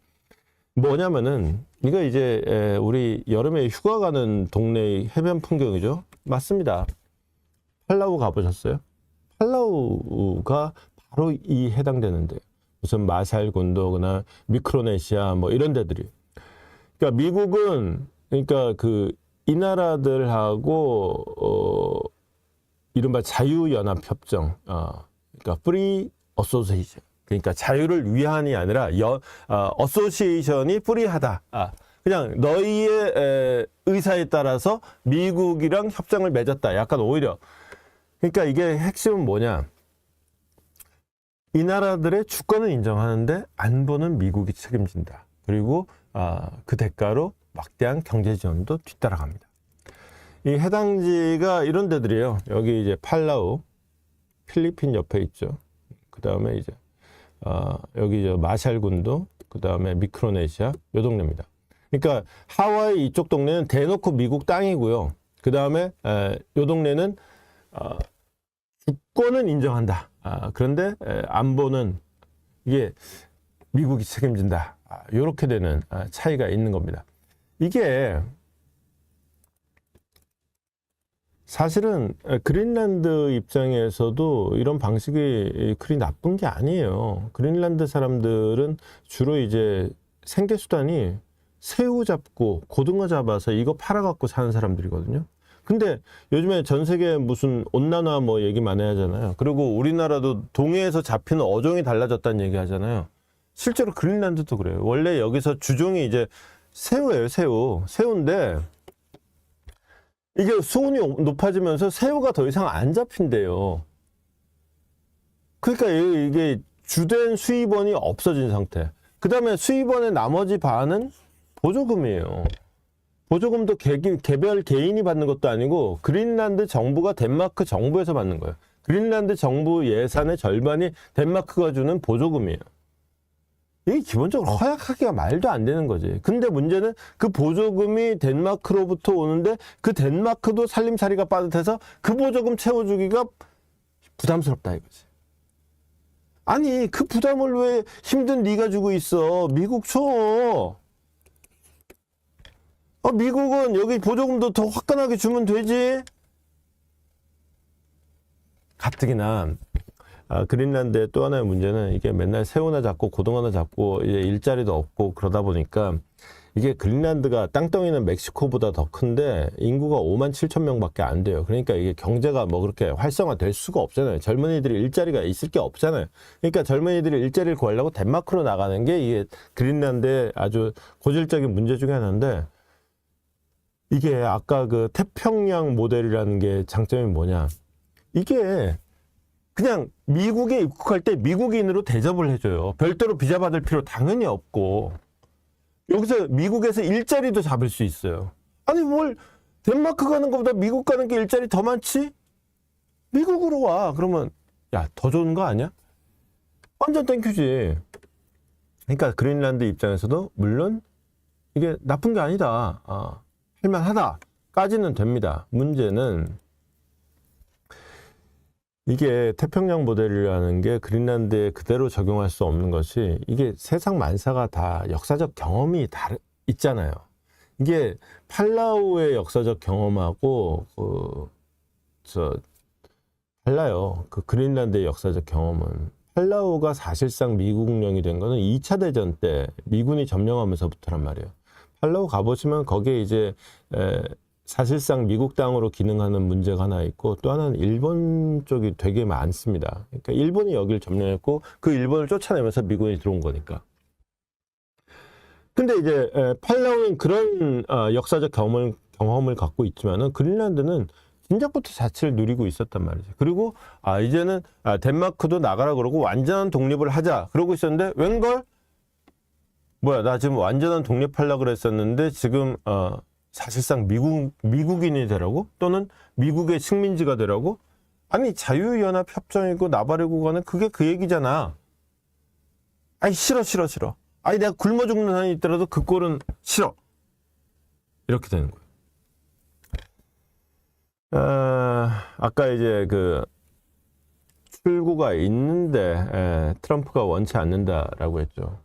뭐냐면은 이거 이제 우리 여름에 휴가 가는 동네의 해변 풍경이죠. 맞습니다. 팔라우 가보셨어요? 팔라우가 바로 이 해당되는데, 무슨 마샬군도나 미크로네시아 뭐 이런 데들이. 그러니까 미국은, 그러니까 그 이 나라들하고 이른바 자유연합협정, 그러니까 프리 어소시에이션, 그러니까 자유를 위한이 아니라 어소시에이션이 프리하다. 그냥 너희의 의사에 따라서 미국이랑 협정을 맺었다. 약간 오히려. 그러니까 이게 핵심은 뭐냐? 이 나라들의 주권은 인정하는데 안보는 미국이 책임진다. 그리고 그 대가로 막대한 경제 지원도 뒤따라갑니다. 이 해당지가 이런 데들이에요. 여기 이제 팔라우, 필리핀 옆에 있죠. 그 다음에 이제 여기 저 마샬군도, 그 다음에 미크로네시아, 요 동네입니다. 그러니까 하와이 이쪽 동네는 대놓고 미국 땅이고요. 그 다음에 요 동네는 주권은 인정한다. 그런데 안보는 이게 미국이 책임진다. 이렇게 되는 차이가 있는 겁니다. 이게 사실은 그린란드 입장에서도 이런 방식이 그리 나쁜 게 아니에요. 그린란드 사람들은 주로 이제 생계수단이 새우 잡고 고등어 잡아서 이거 팔아갖고 사는 사람들이거든요. 근데 요즘에 전 세계 무슨 온난화 뭐 얘기 많이 하잖아요. 그리고 우리나라도 동해에서 잡히는 어종이 달라졌다는 얘기 하잖아요. 실제로 그린란드도 그래요. 원래 여기서 주종이 이제 새우예요, 새우. 새우인데 이게 수온이 높아지면서 새우가 더 이상 안 잡힌대요. 그러니까 이게 주된 수입원이 없어진 상태. 그 다음에 수입원의 나머지 반은 보조금이에요. 보조금도 개별 개인이 받는 것도 아니고 그린란드 정부가 덴마크 정부에서 받는 거예요. 그린란드 정부 예산의 절반이 덴마크가 주는 보조금이에요. 이게 기본적으로 허약하기가 말도 안 되는 거지. 근데 문제는 그 보조금이 덴마크로부터 오는데 그 덴마크도 살림살이가 빠듯해서 그 보조금 채워주기가 부담스럽다 이거지. 아니 그 부담을 왜 힘든 네가 주고 있어. 미국 줘. 미국은 여기 보조금도 더 화끈하게 주면 되지. 가뜩이나 그린란드의 또 하나의 문제는 이게 맨날 새우나 잡고 고등어나 잡고 이제 일자리도 없고 그러다 보니까 이게 그린란드가 땅덩이는 멕시코보다 더 큰데 인구가 5만 7천 명밖에 안 돼요. 그러니까 이게 경제가 뭐 그렇게 활성화될 수가 없잖아요. 젊은이들이 일자리가 있을 게 없잖아요. 그러니까 젊은이들이 일자리를 구하려고 덴마크로 나가는 게 이게 그린란드의 아주 고질적인 문제 중에 하나인데, 이게 아까 그 태평양 모델이라는 게 장점이 뭐냐? 이게 그냥 미국에 입국할 때 미국인으로 대접을 해줘요. 별도로 비자 받을 필요 당연히 없고, 여기서 미국에서 일자리도 잡을 수 있어요. 아니 뭘 덴마크 가는 것보다 미국 가는 게 일자리 더 많지? 미국으로 와. 그러면 야, 더 좋은 거 아니야? 완전 땡큐지. 그러니까 그린란드 입장에서도 물론 이게 나쁜 게 아니다. 할만하다까지는 됩니다. 문제는 이게 태평양 모델이라는 게 그린란드에 그대로 적용할 수 없는 것이 이게 세상 만사가 다 역사적 경험이 있잖아요. 이게 팔라우의 역사적 경험하고 달라요. 그 그린란드의 역사적 경험은. 팔라우가 사실상 미국령이 된 거는 2차 대전 때 미군이 점령하면서부터란 말이에요. 팔라우 가보시면 거기에 이제 사실상 미국 땅으로 기능하는 문제가 하나 있고 또 하나는 일본 쪽이 되게 많습니다. 그러니까 일본이 여기를 점령했고 그 일본을 쫓아내면서 미군이 들어온 거니까. 근데 이제 팔라우는 그런 역사적 경험을 갖고 있지만은 그린란드는 진작부터 자치를 누리고 있었단 말이죠. 그리고 이제는 덴마크도 나가라 그러고 완전한 독립을 하자 그러고 있었는데 웬걸? 뭐야, 나 지금 완전한 독립하려고 그랬었는데 지금 사실상 미국인이 되라고? 또는 미국의 식민지가 되라고? 아니, 자유연합협정이고 나바르고가는 그게 그 얘기잖아. 아니, 싫어. 아니, 내가 굶어 죽는 한이 있더라도 그 꼴은 싫어. 이렇게 되는 거예요. 아까 이제 그 출구가 있는데 트럼프가 원치 않는다라고 했죠.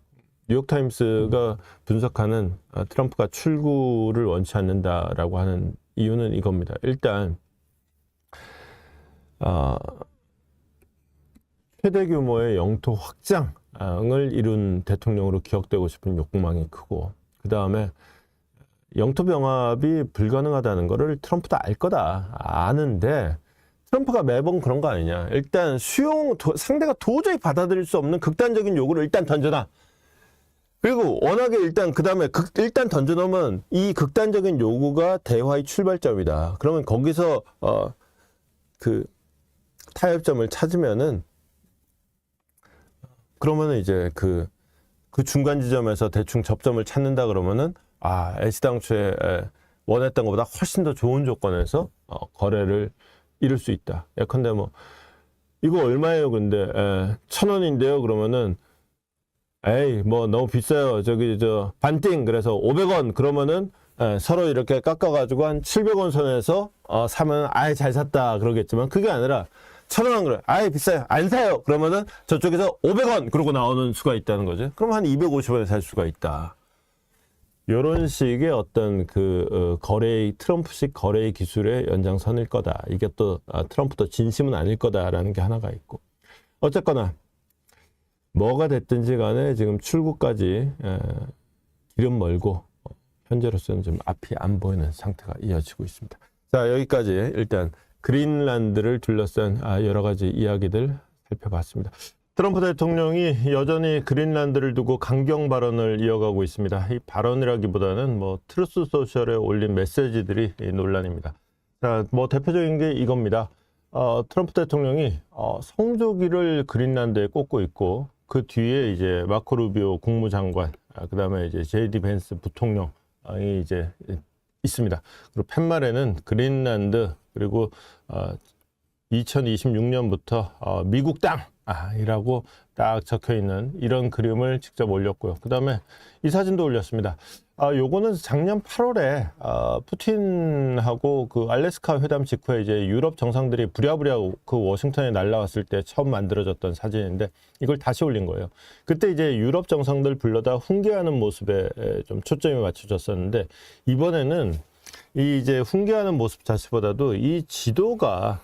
뉴욕타임스가 분석하는 트럼프가 출구를 원치 않는다라고 하는 이유는 이겁니다. 일단 최대 규모의 영토 확장을 이룬 대통령으로 기억되고 싶은 욕망이 크고, 그 다음에 영토 병합이 불가능하다는 거를 트럼프도 알 거다. 아는데 트럼프가 매번 그런 거 아니냐. 일단 상대가 도저히 받아들일 수 없는 극단적인 요구를 일단 던져놔. 그리고 워낙에 일단 그 다음에 일단 던져놓으면 이 극단적인 요구가 대화의 출발점이다. 그러면 거기서 그 타협점을 찾으면은 그러면은 이제 그 중간 지점에서 대충 접점을 찾는다 그러면은 애시당초에 원했던 것보다 훨씬 더 좋은 조건에서 거래를 이룰 수 있다. 예컨대 뭐 이거 얼마예요? 근데 1,000원인데요. 그러면은 에이 뭐 너무 비싸요. 저기 반띵 그래서 500원 그러면은 서로 이렇게 깎아가지고 한 700원 선에서 사면 잘 샀다 그러겠지만, 그게 아니라 1,000원 그래. 비싸요. 안 사요. 그러면은 저쪽에서 500원 그러고 나오는 수가 있다는 거죠. 그럼 한 250원에 살 수가 있다. 이런 식의 어떤 트럼프식 거래의 기술의 연장선일 거다. 이게 또 트럼프도 진심은 아닐 거다라는 게 하나가 있고, 어쨌거나 뭐가 됐든지 간에 지금 출구까지 길은 멀고 현재로서는 좀 앞이 안 보이는 상태가 이어지고 있습니다. 자, 여기까지 일단 그린란드를 둘러싼 여러 가지 이야기들 살펴봤습니다. 트럼프 대통령이 여전히 그린란드를 두고 강경 발언을 이어가고 있습니다. 이 발언이라기보다는 뭐 트루스 소셜에 올린 메시지들이 논란입니다. 자, 뭐 대표적인 게 이겁니다. 트럼프 대통령이 성조기를 그린란드에 꽂고 있고, 그 뒤에 이제 마코 루비오 국무장관, 그 다음에 이제 제이디 벤스 부통령이 이제 있습니다. 그리고 팻말에는 그린란드, 그리고 2026년부터 미국 땅이라고 딱 적혀 있는 이런 그림을 직접 올렸고요. 그 다음에 이 사진도 올렸습니다. 요거는 작년 8월에 푸틴하고 그 알래스카 회담 직후에 이제 유럽 정상들이 부랴부랴 그 워싱턴에 날라왔을 때 처음 만들어졌던 사진인데, 이걸 다시 올린 거예요. 그때 이제 유럽 정상들 불러다 훈계하는 모습에 좀 초점이 맞춰졌었는데, 이번에는 이 이제 훈계하는 모습 자체보다도 이 지도가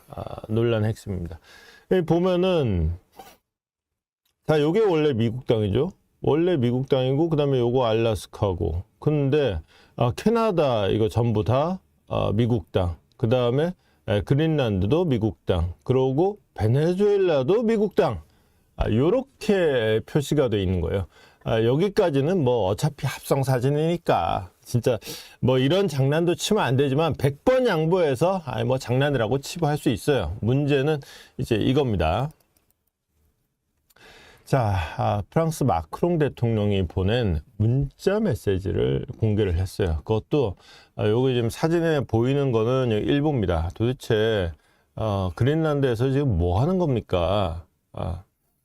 논란의 핵심입니다. 여기 보면은, 자, 요게 원래 미국 땅이죠. 원래 미국 땅이고, 그 다음에 요거 알래스카고, 근데 캐나다 이거 전부 다 미국 땅, 그 다음에 그린란드도 미국 땅, 그러고 베네수엘라도 미국 땅, 요렇게 표시가 돼 있는 거예요. 여기까지는 뭐 어차피 합성 사진이니까 진짜 뭐 이런 장난도 치면 안 되지만 100번 양보해서 뭐 장난이라고 치부 할 수 있어요. 문제는 이제 이겁니다. 자, 프랑스 마크롱 대통령이 보낸 문자 메시지를 공개를 했어요. 그것도 여기 지금 사진에 보이는 거는 일부입니다. 도대체 그린란드에서 지금 뭐 하는 겁니까?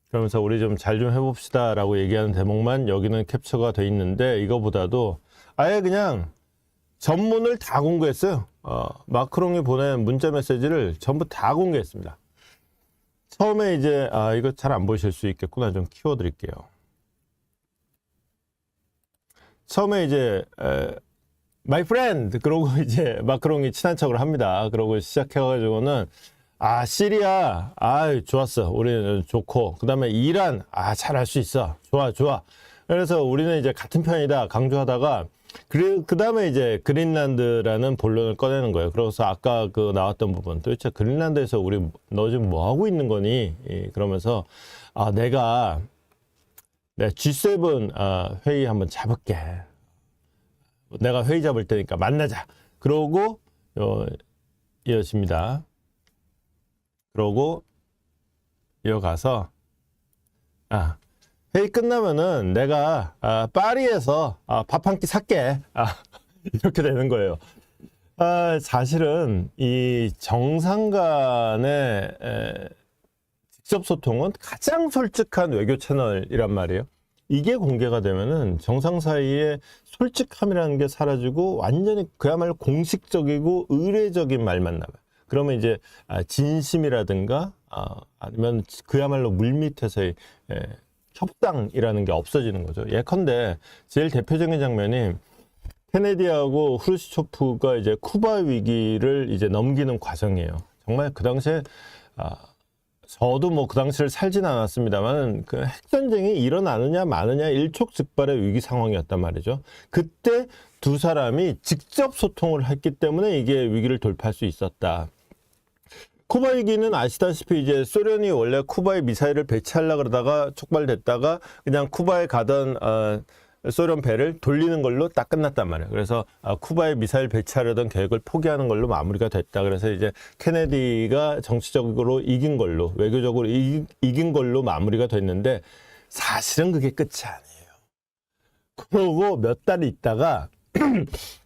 그러면서 우리 좀 잘 좀 해봅시다 라고 얘기하는 대목만 여기는 캡처가 돼 있는데, 이거보다도 아예 그냥 전문을 다 공개했어요. 마크롱이 보낸 문자 메시지를 전부 다 공개했습니다. 처음에 이제 이거 잘 안 보실 수 있겠구나. 좀 키워드릴게요. 처음에 이제 my friend 그러고 이제 마크롱이 친한 척을 합니다. 그러고 시작해가지고는 시리아 좋았어. 우리는 좋고 그다음에 이란 잘할 수 있어. 좋아. 그래서 우리는 이제 같은 편이다 강조하다가 그다음에 이제 그린란드라는 본론을 꺼내는 거예요. 그래서 아까 그 나왔던 부분 도대체 그린란드에서 너 지금 뭐 하고 있는 거니? 그러면서 내가 G7 회의 한번 잡을게. 내가 회의 잡을 테니까 만나자. 그러고 이어집니다. 그러고 이어가서 회의 끝나면은 내가 파리에서 밥 한 끼 살게. 이렇게 되는 거예요. 사실은 이 정상 간의 직접 소통은 가장 솔직한 외교 채널이란 말이에요. 이게 공개가 되면은 정상 사이에 솔직함이라는 게 사라지고 완전히 그야말로 공식적이고 의례적인 말만 남아요. 그러면 이제 진심이라든가 아니면 그야말로 물밑에서의 협상이라는 게 없어지는 거죠. 예컨대 제일 대표적인 장면이 케네디하고 후르시초프가 이제 쿠바 위기를 이제 넘기는 과정이에요. 정말 그 당시에 저도 뭐 그 당시를 살진 않았습니다만 그 핵전쟁이 일어나느냐 마느냐 일촉즉발의 위기 상황이었단 말이죠. 그때 두 사람이 직접 소통을 했기 때문에 이게 위기를 돌파할 수 있었다. 쿠바 위기는 아시다시피 이제 소련이 원래 쿠바에 미사일을 배치하려고 그러다가 촉발됐다가 그냥 쿠바에 가던 소련 배를 돌리는 걸로 딱 끝났단 말이에요. 그래서 쿠바에 미사일 배치하려던 계획을 포기하는 걸로 마무리가 됐다. 그래서 이제 케네디가 정치적으로 이긴 걸로, 외교적으로 이긴 걸로 마무리가 됐는데 사실은 그게 끝이 아니에요. 그러고 몇 달 있다가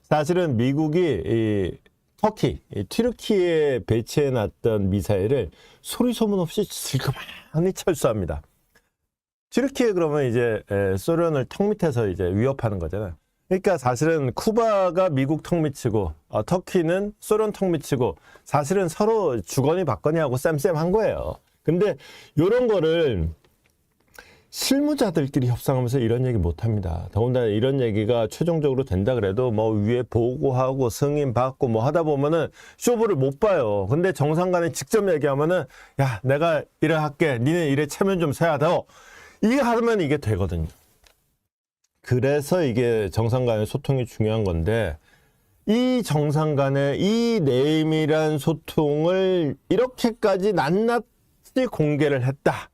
사실은 미국이 터키, 튀르키예에 배치해놨던 미사일을 소리 소문 없이 슬그머니 철수합니다. 튀르키예 그러면 이제 소련을 턱 밑에서 이제 위협하는 거잖아요. 그러니까 사실은 쿠바가 미국 턱 밑이고 터키는 소련 턱 밑이고 사실은 서로 주거니 받거니 하고 쌤쌤한 거예요. 근데 이런 거를 실무자들끼리 협상하면서 이런 얘기 못 합니다. 더군다나 이런 얘기가 최종적으로 된다 그래도 뭐 위에 보고하고 승인 받고 뭐 하다 보면은 쇼부를 못 봐요. 근데 정상 간에 직접 얘기하면은 야, 내가 이래 할게. 니네 이래 체면 좀 세야 돼. 이게 하면 이게 되거든요. 그래서 이게 정상 간의 소통이 중요한 건데 이 정상 간의 이 내밀한 소통을 이렇게까지 낱낱이 공개를 했다.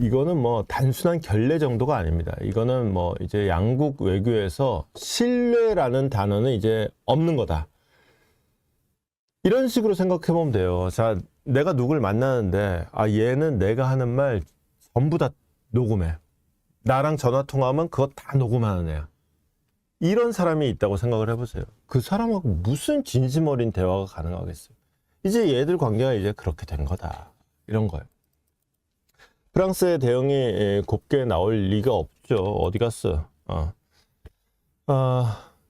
이거는 뭐 단순한 결례 정도가 아닙니다. 이거는 뭐 이제 양국 외교에서 신뢰라는 단어는 이제 없는 거다. 이런 식으로 생각해 보면 돼요. 자, 내가 누굴 만나는데 얘는 내가 하는 말 전부 다 녹음해. 나랑 전화 통화하면 그거 다 녹음하는 애야. 이런 사람이 있다고 생각을 해보세요. 그 사람하고 무슨 진심 어린 대화가 가능하겠어요. 이제 얘들 관계가 이제 그렇게 된 거다. 이런 거예요. 프랑스의 대응이 곱게 나올 리가 없죠. 어디 갔어?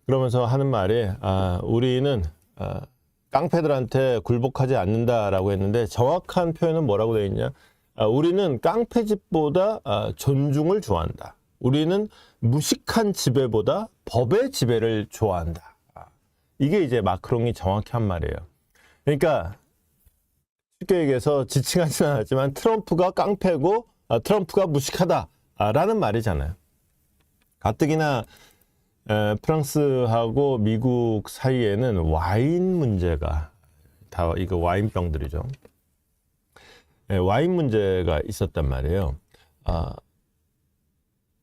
그러면서 하는 말이 우리는 깡패들한테 굴복하지 않는다라고 했는데 정확한 표현은 뭐라고 되어 있냐? 우리는 깡패집보다 존중을 좋아한다. 우리는 무식한 지배보다 법의 지배를 좋아한다. 이게 이제 마크롱이 정확히 한 말이에요. 그러니까 쉽게 얘기해서 지칭하지는 않았지만 트럼프가 깡패고 트럼프가 무식하다라는 말이잖아요. 가뜩이나 프랑스하고 미국 사이에는 와인 문제가 다 이거 와인병들이죠. 와인 문제가 있었단 말이에요.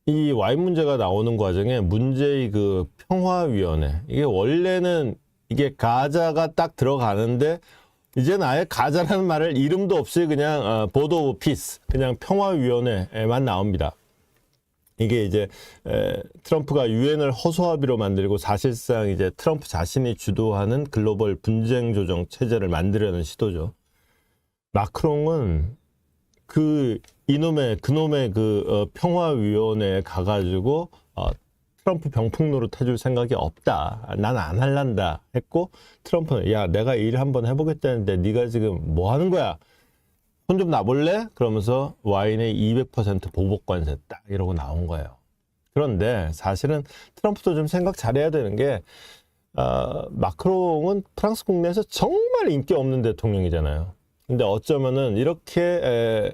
이 와인 문제가 나오는 과정에 문제의 그 평화위원회 이게 원래는 이게 가자가 딱 들어가는데 이제는 아예 가자라는 말을 이름도 없이 그냥 보드 오브 피스 그냥 평화위원회에만 나옵니다. 이게 이제 트럼프가 유엔을 허수아비로 만들고 사실상 이제 트럼프 자신이 주도하는 글로벌 분쟁 조정 체제를 만들려는 시도죠. 마크롱은 그놈의 평화위원회에 가가지고 트럼프 병풍 노릇 해줄 생각이 없다. 난 안 할란다 했고 트럼프는 야 내가 일 한번 해보겠다는데 네가 지금 뭐 하는 거야? 손 좀 놔볼래? 그러면서 와인의 200% 보복 관세 딱 이러고 나온 거예요. 그런데 사실은 트럼프도 좀 생각 잘해야 되는 게 마크롱은 프랑스 국내에서 정말 인기 없는 대통령이잖아요. 근데 어쩌면은 이렇게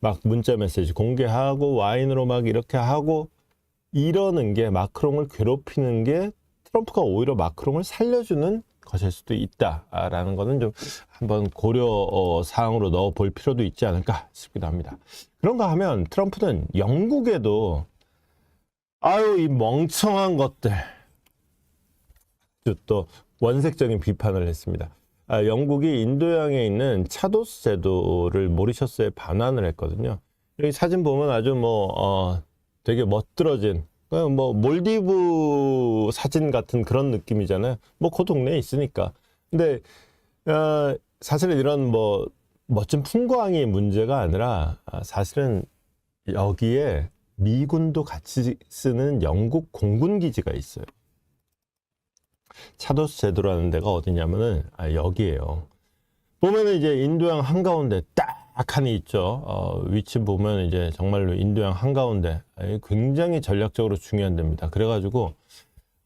막 문자 메시지 공개하고 와인으로 막 이렇게 하고 이러는 게 마크롱을 괴롭히는 게 트럼프가 오히려 마크롱을 살려주는 것일 수도 있다라는 거는 좀 한번 고려 사항으로 넣어 볼 필요도 있지 않을까 싶기도 합니다. 그런가 하면 트럼프는 영국에도 아유 이 멍청한 것들 또 원색적인 비판을 했습니다. 영국이 인도양에 있는 차도스 제도를 모리셔스에 반환을 했거든요. 여기 사진 보면 아주 되게 멋들어진 뭐 몰디브 사진 같은 그런 느낌이잖아요. 뭐 그 동네에 있으니까. 근데 사실은 이런 뭐 멋진 풍광이 문제가 아니라 사실은 여기에 미군도 같이 쓰는 영국 공군 기지가 있어요. 차도스 제도라는 데가 어디냐면은 여기에요. 보면은 이제 인도양 한가운데 딱 하니 있죠. 위치 보면 이제 정말로 인도양 한가운데 굉장히 전략적으로 중요한 데입니다. 그래가지고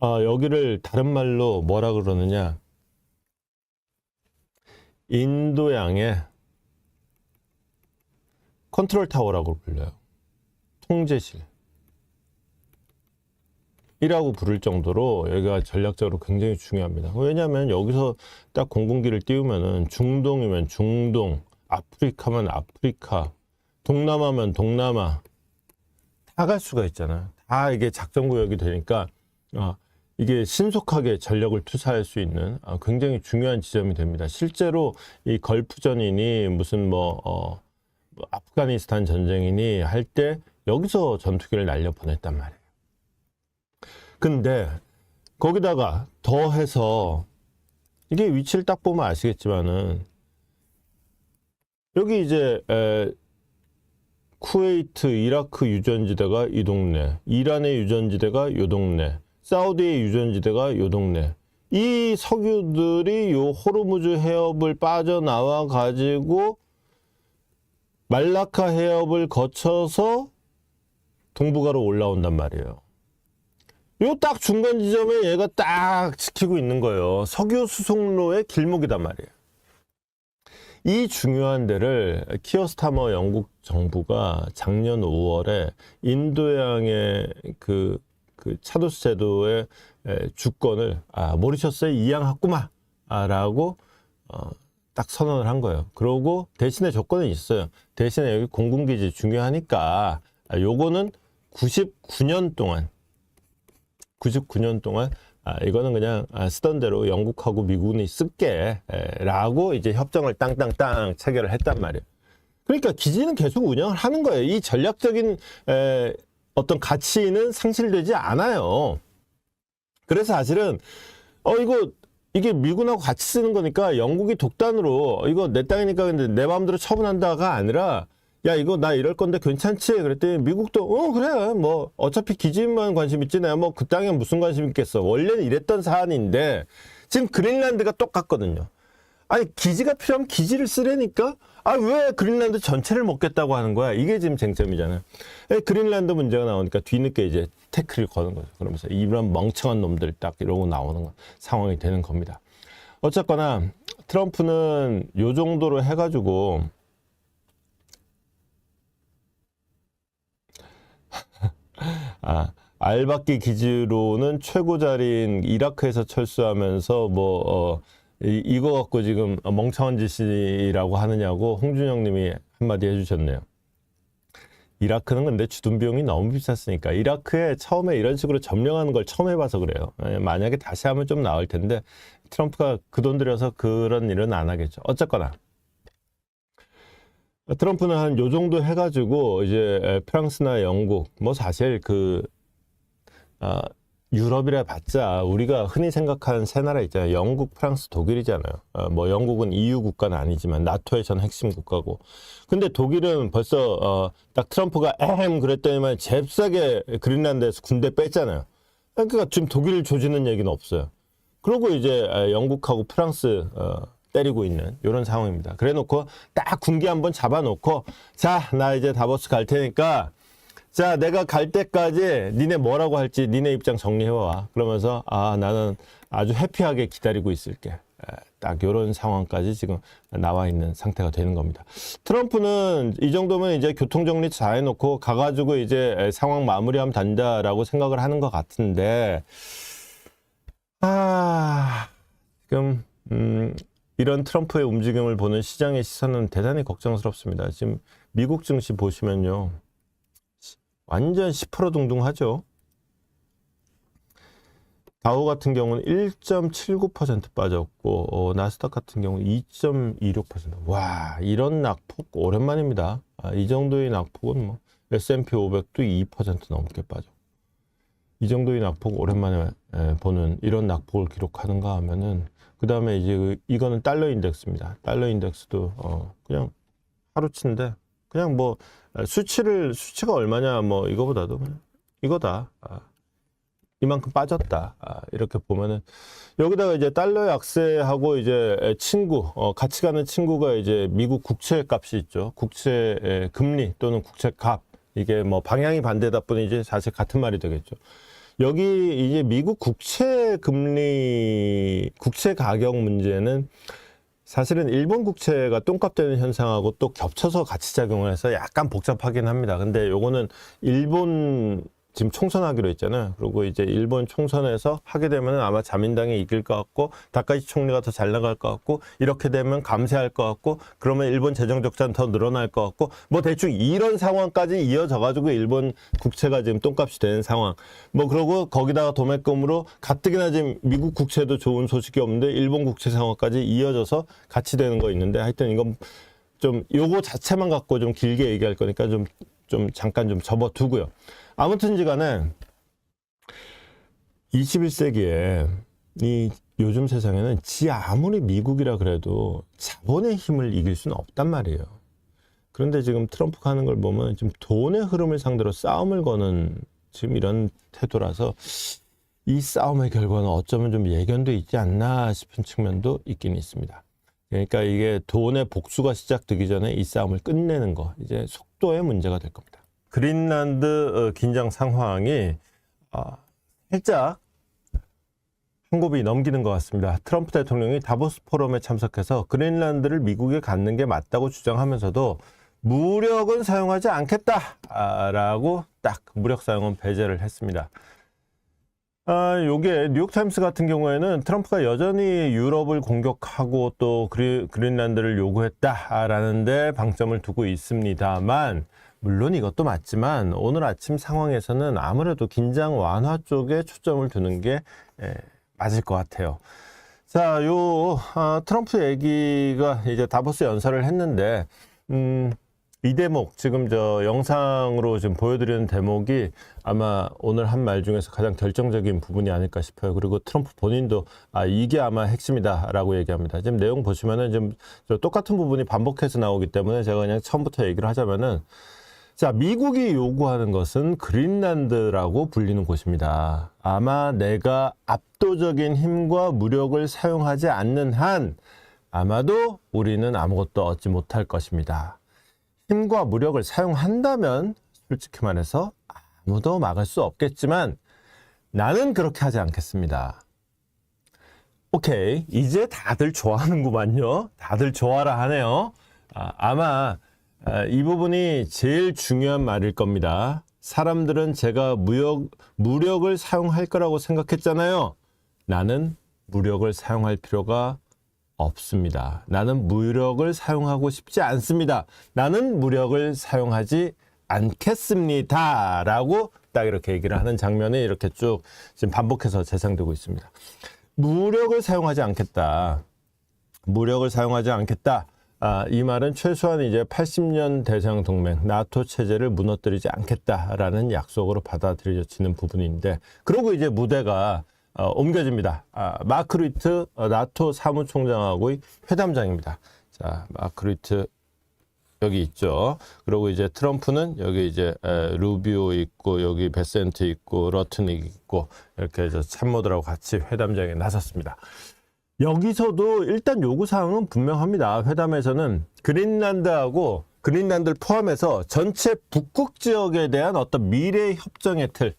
여기를 다른 말로 뭐라 그러느냐, 인도양의 컨트롤 타워라고 불려요. 통제실 이라고 부를 정도로 여기가 전략적으로 굉장히 중요합니다. 왜냐하면 여기서 딱 공군기를 띄우면은 중동이면 중동, 아프리카면 아프리카, 동남아면 동남아 다 갈 수가 있잖아요. 다 이게 작전구역이 되니까 이게 신속하게 전력을 투사할 수 있는 굉장히 중요한 지점이 됩니다. 실제로 이 걸프전이니 무슨 아프가니스탄 전쟁이니 할 때 여기서 전투기를 날려 보냈단 말이에요. 근데 거기다가 더해서 이게 위치를 딱 보면 아시겠지만은 여기 이제 쿠웨이트, 이라크 유전지대가 이 동네, 이란의 유전지대가 요 동네, 사우디의 유전지대가 요 동네. 이 석유들이 요 호르무즈 해협을 빠져나와 가지고 말라카 해협을 거쳐서 동북아로 올라온단 말이에요. 요 딱 중간 지점에 얘가 딱 지키고 있는 거예요. 석유 수송로의 길목이단 말이에요. 이 중요한 데를 키어 스타머 영국 정부가 작년 5월에 인도양의 그 차도스 제도의 주권을 모리셔스에 이양했구만 라고 딱 선언을 한 거예요. 그러고 대신에 조건은 있어요. 대신에 여기 공군기지 중요하니까 요거는 99년 동안 이거는 그냥 쓰던 대로 영국하고 미군이 쓸게 라고 이제 협정을 땅땅땅 체결을 했단 말이에요. 그러니까 기지는 계속 운영을 하는 거예요. 이 전략적인 어떤 가치는 상실되지 않아요. 그래서 사실은 이게 미군하고 같이 쓰는 거니까 영국이 독단으로 이거 내 땅이니까 근데 내 마음대로 처분한다가 아니라 야 이거 나 이럴 건데 괜찮지? 그랬더니 미국도 그래 뭐 어차피 기지만 관심 있지 내가 뭐 그 땅에 무슨 관심 있겠어. 원래는 이랬던 사안인데 지금 그린란드가 똑같거든요. 아니 기지가 필요하면 기지를 쓰려니까 왜 그린란드 전체를 먹겠다고 하는 거야. 이게 지금 쟁점이잖아요. 그린란드 문제가 나오니까 뒤늦게 이제 태클을 거는 거죠. 그러면서 이런 멍청한 놈들 딱 이러고 나오는 상황이 되는 겁니다. 어쨌거나 트럼프는 요 정도로 해가지고 알바끼 기지로는 최고 자리인 이라크에서 철수하면서 이거 갖고 지금 멍청한 짓이라고 하느냐고 홍준영 님이 한마디 해주셨네요. 이라크는 근데 주둔 비용이 너무 비쌌으니까 이라크에 처음에 이런 식으로 점령하는 걸 처음 해봐서 그래요. 만약에 다시 하면 좀 나을 텐데 트럼프가 그 돈 들여서 그런 일은 안 하겠죠. 어쨌거나 트럼프는 한 요 정도 해가지고 이제 프랑스나 영국 사실 유럽이라 봤자 우리가 흔히 생각하는 세 나라 있잖아요. 영국, 프랑스, 독일이잖아요. 영국은 EU 국가는 아니지만 나토의 전 핵심 국가고. 근데 독일은 벌써 딱 트럼프가 그랬더니만 잽싸게 그린란드에서 군대 뺐잖아요. 그러니까 지금 독일 조지는 얘기는 없어요. 그리고 이제 영국하고 프랑스 때리고 있는 이런 상황입니다. 그래 놓고 딱 군기 한번 잡아놓고 자, 나 이제 다보스 갈 테니까 자, 내가 갈 때까지 니네 뭐라고 할지 니네 입장 정리해와. 그러면서 나는 아주 해피하게 기다리고 있을게. 딱 이런 상황까지 지금 나와 있는 상태가 되는 겁니다. 트럼프는 이 정도면 이제 교통정리 잘 해놓고 가가지고 이제 상황 마무리하면 된다라고 생각을 하는 것 같은데 지금 이런 트럼프의 움직임을 보는 시장의 시선은 대단히 걱정스럽습니다. 지금 미국 증시 보시면요. 완전 10% 둥둥하죠. 다우 같은 경우는 1.79% 빠졌고 나스닥 같은 경우는 2.26%. 와, 이런 낙폭 오랜만입니다. 이 정도의 낙폭은 뭐 S&P 500도 2% 넘게 빠져. 이 정도의 낙폭 오랜만에 보는 이런 낙폭을 기록하는가 하면은 그 다음에 이제 이거는 달러 인덱스입니다. 달러 인덱스도 그냥 하루치인데 그냥 뭐 수치가 얼마냐 뭐 이거보다도 그냥 이거다. 이만큼 빠졌다. 이렇게 보면은 여기다가 이제 달러 약세하고 이제 친구 같이 가는 친구가 이제 미국 국채 값이 있죠. 국채 금리 또는 국채 값 이게 뭐 방향이 반대다 보니 이제 사실 같은 말이 되겠죠. 여기 이제 미국 국채 금리 국채 가격 문제는 사실은 일본 국채가 똥값 되는 현상하고 또 겹쳐서 같이 작용을 해서 약간 복잡하긴 합니다. 근데 요거는 일본 지금 총선하기로 했잖아요. 그리고 이제 일본 총선에서 하게 되면 아마 자민당이 이길 것 같고 다카이치 총리가 더 잘 나갈 것 같고 이렇게 되면 감세할 것 같고 그러면 일본 재정 적자는 더 늘어날 것 같고 뭐 대충 이런 상황까지 이어져 가지고 일본 국채가 지금 똥값이 되는 상황. 뭐 그러고 거기다가 도매금으로 가뜩이나 지금 미국 국채도 좋은 소식이 없는데 일본 국채 상황까지 이어져서 같이 되는 거 있는데 하여튼 이건 좀 요거 자체만 갖고 좀 길게 얘기할 거니까 좀 잠깐 좀 접어두고요. 아무튼지 간에 21세기에 이 요즘 세상에는 아무리 미국이라 그래도 자본의 힘을 이길 수는 없단 말이에요. 그런데 지금 트럼프가 하는 걸 보면 지금 돈의 흐름을 상대로 싸움을 거는 지금 이런 태도라서 이 싸움의 결과는 어쩌면 좀 예견돼 있지 않나 싶은 측면도 있긴 있습니다. 그러니까 이게 돈의 복수가 시작되기 전에 이 싸움을 끝내는 거 이제 속도의 문제가 될 겁니다. 그린란드 긴장 상황이 살짝 한 곱이 넘기는 것 같습니다. 트럼프 대통령이 다보스 포럼에 참석해서 그린란드를 미국에 갖는 게 맞다고 주장하면서도 무력은 사용하지 않겠다라고 딱 무력 사용은 배제를 했습니다. 요게 뉴욕타임스 같은 경우에는 트럼프가 여전히 유럽을 공격하고 또 그린란드를 요구했다라는 데 방점을 두고 있습니다만 물론 이것도 맞지만 오늘 아침 상황에서는 아무래도 긴장 완화 쪽에 초점을 두는 게 맞을 것 같아요. 자, 트럼프 얘기가 이제 다보스 연설을 했는데 이 대목 지금 저 영상으로 지금 보여드리는 대목이 아마 오늘 한 말 중에서 가장 결정적인 부분이 아닐까 싶어요. 그리고 트럼프 본인도 이게 아마 핵심이다라고 얘기합니다. 지금 내용 보시면은 좀 똑같은 부분이 반복해서 나오기 때문에 제가 그냥 처음부터 얘기를 하자면은 자, 미국이 요구하는 것은 그린란드라고 불리는 곳입니다. 아마 내가 압도적인 힘과 무력을 사용하지 않는 한 아마도 우리는 아무것도 얻지 못할 것입니다. 힘과 무력을 사용한다면 솔직히 말해서 아무도 막을 수 없겠지만 나는 그렇게 하지 않겠습니다. 오케이, 이제 다들 좋아하는구만요. 다들 좋아라 하네요. 아마 이 부분이 제일 중요한 말일 겁니다. 사람들은 제가 무력을 사용할 거라고 생각했잖아요. 나는 무력을 사용할 필요가 없습니다. 나는 무력을 사용하고 싶지 않습니다. 나는 무력을 사용하지 않겠습니다. 라고 딱 이렇게 얘기를 하는 장면이 이렇게 쭉 지금 반복해서 재생되고 있습니다. 무력을 사용하지 않겠다. 무력을 사용하지 않겠다. 이 말은 최소한 이제 80년 대장 동맹 나토 체제를 무너뜨리지 않겠다라는 약속으로 받아들여지는 부분인데 그러고 이제 무대가 옮겨집니다. 마크 루트 나토 사무총장하고의 회담장입니다. 자, 마크 루트 여기 있죠. 그리고 이제 트럼프는 여기 이제 루비오 있고 여기 베센트 있고 러튼 있고 이렇게 참모들하고 같이 회담장에 나섰습니다. 여기서도 일단 요구사항은 분명합니다. 회담에서는 그린란드를 포함해서 전체 북극 지역에 대한 어떤 미래 협정의 틀,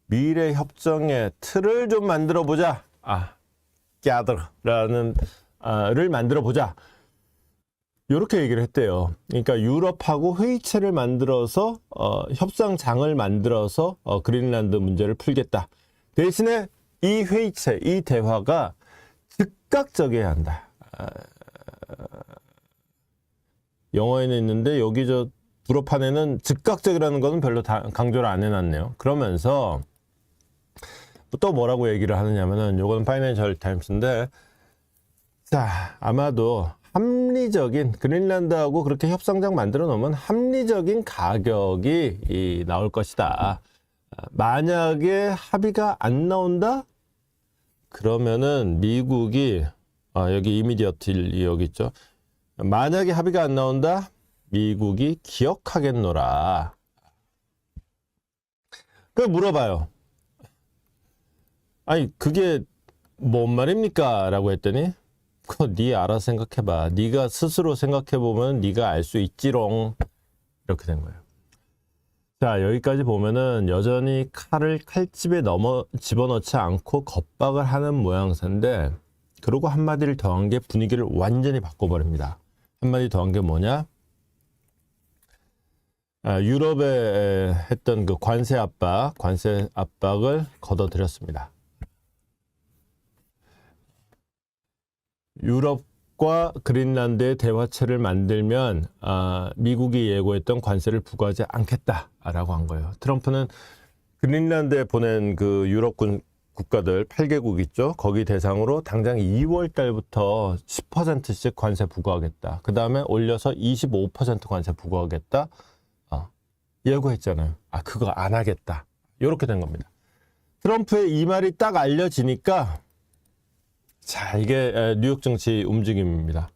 미래 협정의 틀을 좀 만들어 보자. 갸더라는 를 만들어 보자. 이렇게 얘기를 했대요. 그러니까 유럽하고 회의체를 만들어서 협상장을 만들어서 그린란드 문제를 풀겠다. 대신에 이 회의체, 이 대화가 즉각적이어야 한다. 영어에는 있는데 여기 저 불어판에는 즉각적이라는 것은 별로 강조를 안 해놨네요. 그러면서 또 뭐라고 얘기를 하느냐면은 요거는 파이낸셜 타임스인데, 자, 아마도 합리적인, 그린란드하고 그렇게 협상장 만들어 놓으면 합리적인 가격이 나올 것이다. 만약에 합의가 안 나온다? 그러면은 미국이 여기 이미디어틀이 여기 있죠. 만약에 합의가 안 나온다? 미국이 기억하겠노라. 그 물어봐요. 아니 그게 뭔 말입니까? 라고 했더니 그거 네 알아서 생각해봐. 네가 스스로 생각해보면 네가 알 수 있지롱. 이렇게 된 거예요. 자, 여기까지 보면은 여전히 칼을 칼집에 집어넣지 않고 겁박을 하는 모양새인데, 그러고 한마디를 더한 게 분위기를 완전히 바꿔버립니다. 한마디 더한 게 뭐냐? 유럽에 했던 그 관세 압박을 걷어들였습니다. 유럽과 그린란드의 대화체를 만들면 미국이 예고했던 관세를 부과하지 않겠다라고 한 거예요. 트럼프는 그린란드에 보낸 그 유럽군 국가들 8개국 있죠. 거기 대상으로 당장 2월 달부터 10%씩 관세 부과하겠다. 그 다음에 올려서 25% 관세 부과하겠다. 예고했잖아요. 그거 안 하겠다. 이렇게 된 겁니다. 트럼프의 이 말이 딱 알려지니까, 자, 이게 뉴욕 정치 움직임입니다.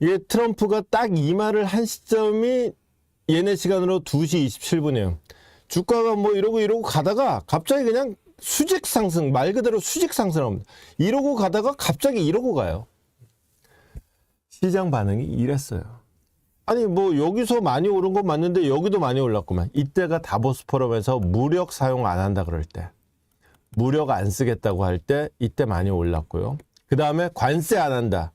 이게 트럼프가 딱 이 말을 한 시점이 얘네 시간으로 2시 27분이에요. 주가가 뭐 이러고 가다가 갑자기 그냥 수직 상승, 말 그대로 수직 상승합니다. 이러고 가다가 갑자기 이러고 가요. 시장 반응이 이랬어요. 아니 뭐 여기서 많이 오른 건 맞는데 여기도 많이 올랐구만. 이때가 다보스 포럼에서 무력 사용 안 한다 그럴 때, 무력 안 쓰겠다고 할 때 이때 많이 올랐고요. 그 다음에 관세 안 한다.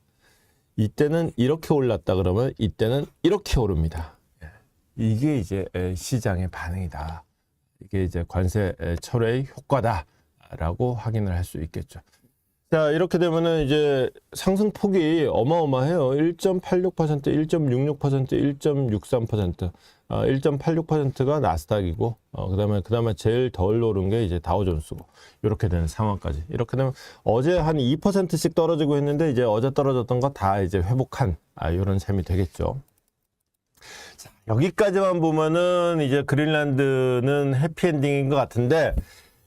이때는 이렇게 올랐다 그러면 이때는 이렇게 오릅니다. 이게 이제 시장의 반응이다. 이게 이제 관세 철회의 효과다라고 확인을 할 수 있겠죠. 자, 이렇게 되면은 이제 상승폭이 어마어마해요. 1.86%, 1.66%, 1.63%. 1.86%가 나스닥이고, 그다음에 제일 덜 오른 게 이제 다우존스고, 이렇게 되는 상황까지. 이렇게 되면 어제 한 2%씩 떨어지고 했는데, 이제 어제 떨어졌던 거 다 이제 회복한, 이런 셈이 되겠죠. 자, 여기까지만 보면은 이제 그린란드는 해피엔딩인 것 같은데,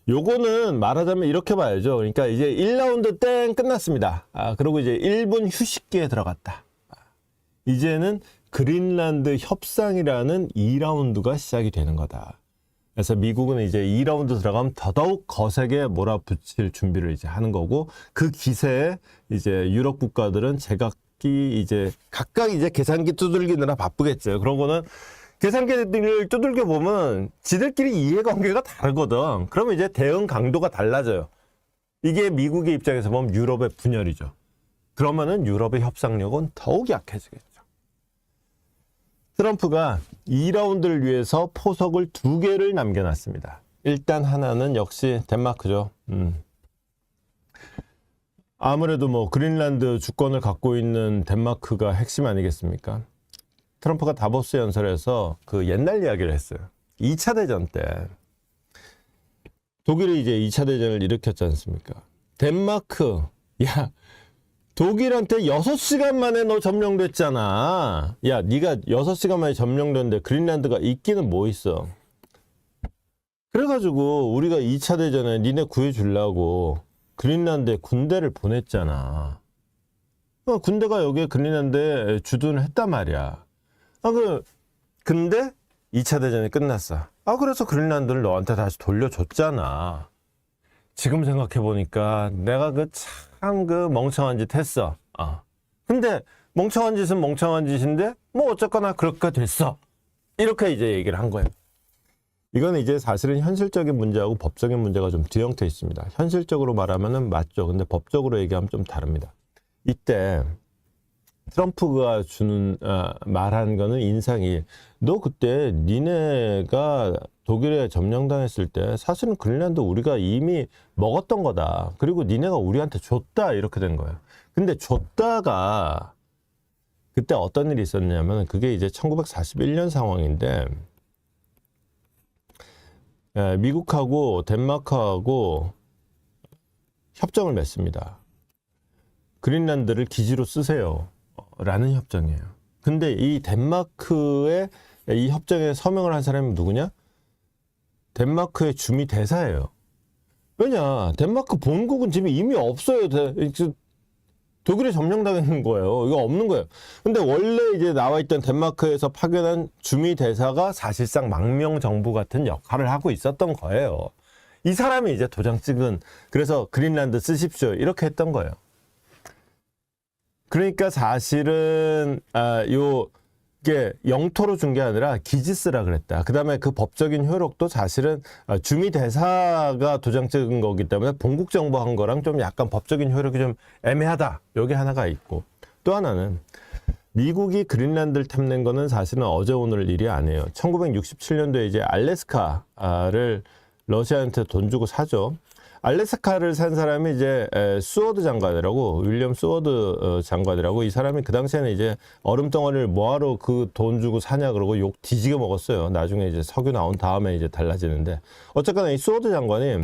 요거는 말하자면 이렇게 봐야죠. 그러니까 이제 1라운드 땡 끝났습니다. 그리고 이제 1분 휴식기에 들어갔다. 이제는 그린란드 협상이라는 2라운드가 시작이 되는 거다. 그래서 미국은 이제 2라운드 들어가면 더더욱 거세게 몰아붙일 준비를 이제 하는 거고, 그 기세에 이제 유럽 국가들은 제각기 이제 각각 이제 계산기 두들기느라 바쁘겠죠. 그런 거는 계산기를 두들겨 보면 지들끼리 이해관계가 다르거든. 그러면 이제 대응 강도가 달라져요. 이게 미국의 입장에서 보면 유럽의 분열이죠. 그러면은 유럽의 협상력은 더욱 약해지겠죠. 트럼프가 2라운드를 위해서 포석을 2개를 남겨놨습니다. 일단 하나는 역시 덴마크죠. 아무래도 뭐 그린란드 주권을 갖고 있는 덴마크가 핵심 아니겠습니까? 트럼프가 다보스 연설에서 그 옛날 이야기를 했어요. 2차 대전 때 독일이 이제 2차 대전을 일으켰지 않습니까? 덴마크, 야, 독일한테 6시간 만에 너 점령됐잖아. 야, 네가 6시간 만에 점령됐는데 그린란드가 있기는 뭐 있어. 그래가지고 우리가 2차 대전에 니네 구해주려고 그린란드에 군대를 보냈잖아. 군대가 여기에 그린란드에 주둔을 했단 말이야. 근데 2차 대전이 끝났어. 그래서 그린란드를 너한테 다시 돌려줬잖아. 지금 생각해 보니까 내가 참 멍청한 짓 했어. 근데 멍청한 짓은 멍청한 짓인데 뭐 어쨌거나 그렇게 됐어. 이렇게 이제 얘기를 한 거예요. 이건 이제 사실은 현실적인 문제하고 법적인 문제가 좀 뒤엉켜 있습니다. 현실적으로 말하면은 맞죠. 근데 법적으로 얘기하면 좀 다릅니다. 이때 트럼프가 주는 말한 거는 인상이, 너 그때 니네가 독일에 점령당했을 때 사실은 그린란드 우리가 이미 먹었던 거다. 그리고 니네가 우리한테 줬다. 이렇게 된 거예요. 근데 줬다가 그때 어떤 일이 있었냐면 그게 이제 1941년 상황인데 미국하고 덴마크하고 협정을 맺습니다. 그린란드를 기지로 쓰세요 라는 협정이에요. 근데 이 덴마크의 이 협정에 서명을 한 사람이 누구냐? 덴마크의 주미 대사예요. 왜냐? 덴마크 본국은 지금 이미 없어요. 독일에 점령당하는 거예요. 이거 없는 거예요. 근데 원래 이제 나와 있던 덴마크에서 파견한 주미 대사가 사실상 망명 정부 같은 역할을 하고 있었던 거예요. 이 사람이 이제 도장 찍은, 그래서 그린란드 쓰십시오 이렇게 했던 거예요. 그러니까 사실은 이게 영토로 준 게 아니라 기지 쓰라 그랬다. 그 다음에 그 법적인 효력도 사실은 주미 대사가 도장 찍은 거기 때문에 본국 정부한 거랑 좀 약간 법적인 효력이 좀 애매하다. 여기 하나가 있고, 또 하나는 미국이 그린란드를 탐낸 거는 사실은 어제 오늘 일이 아니에요. 1967년도에 이제 알래스카를 러시아한테 돈 주고 사죠. 알래스카를 산 사람이 이제 수워드 장관이라고, 윌리엄 수워드 장관이라고, 이 사람이 그 당시에는 이제 얼음덩어리를 뭐하러 그 돈 주고 사냐 그러고 욕 뒤지게 먹었어요. 나중에 이제 석유 나온 다음에 이제 달라지는데, 어쨌거나 이 수워드 장관이,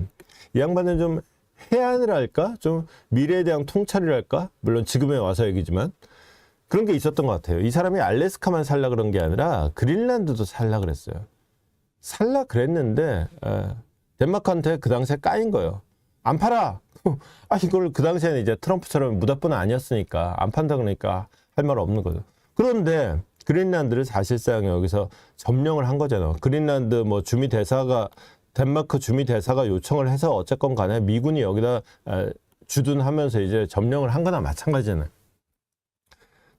이 양반은 좀 해안이랄까, 좀 미래에 대한 통찰이랄까, 물론 지금에 와서 얘기지만 그런 게 있었던 것 같아요. 이 사람이 알래스카만 살라 그런 게 아니라 그린란드도 살라 그랬어요. 살라 그랬는데 덴마크한테 그 당시에 까인 거예요. 안 팔아. 이걸 그 당시에는 이제 트럼프처럼 무답분 아니었으니까 안 판다 그러니까 할 말 없는 거죠. 그런데 그린란드를 사실상 여기서 점령을 한 거잖아요. 그린란드 뭐 주미 대사가, 덴마크 주미 대사가 요청을 해서 어쨌건 간에 미군이 여기다 주둔하면서 이제 점령을 한 거나 마찬가지잖아요.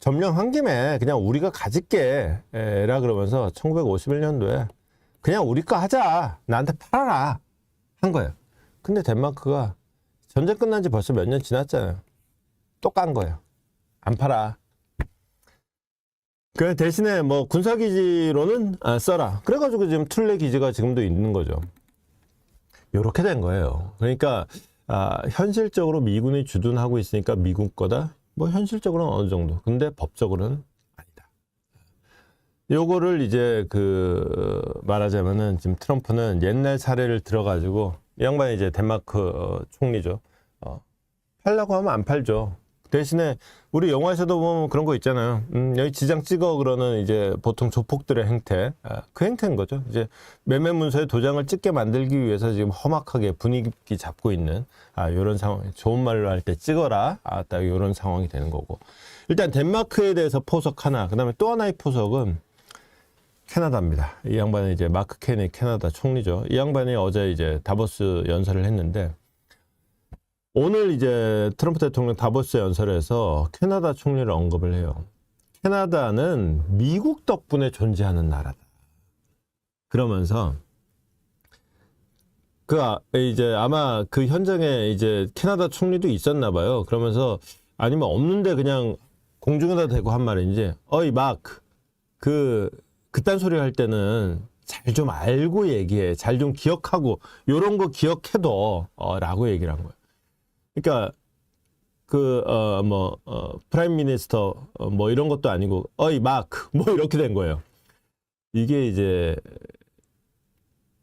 점령한 김에 그냥 우리가 가질게 라 그러면서 1951년도에 그냥 우리 거 하자. 나한테 팔아라. 한 거예요. 근데 덴마크가 전쟁 끝난 지 벌써 몇 년 지났잖아요. 또 깐 거예요. 안 팔아. 그 대신에 뭐 군사기지로는 써라. 그래가지고 지금 툴레 기지가 지금도 있는 거죠. 요렇게 된 거예요. 그러니까 현실적으로 미군이 주둔하고 있으니까 미국 거다. 뭐 현실적으로는 어느 정도. 근데 법적으로는 아니다. 요거를 이제 말하자면은 지금 트럼프는 옛날 사례를 들어가지고, 이 양반이 이제 덴마크 총리죠. 팔려고 하면 안 팔죠. 대신에 우리 영화에서도 보면 그런 거 있잖아요. 여기 지장 찍어 그러는 이제 보통 조폭들의 행태, 그 행태인 거죠. 이제 매매 문서에 도장을 찍게 만들기 위해서 지금 험악하게 분위기 잡고 있는 이런 상황. 좋은 말로 할 때 찍어라. 딱 이런 상황이 되는 거고. 일단 덴마크에 대해서 포석 하나. 그다음에 또 하나의 포석은 캐나다입니다. 이 양반은 이제 마크 케니 캐나다 총리죠. 이 양반이 어제 이제 다보스 연설을 했는데, 오늘 이제 트럼프 대통령 다보스 연설에서 캐나다 총리를 언급을 해요. 캐나다는 미국 덕분에 존재하는 나라다. 그러면서 이제 아마 그 현장에 이제 캐나다 총리도 있었나 봐요. 그러면서 아니면 없는데 그냥 공중에다 대고 한 말인지, 어이 마크, 그딴 소리 할 때는 잘 좀 알고 얘기해. 잘 좀 기억하고, 요런 거 기억해둬. 라고 얘기를 한 거예요. 그러니까, 프라임 미니스터, 뭐 이런 것도 아니고, 어이, 마크, 뭐 이렇게 된 거예요. 이게 이제,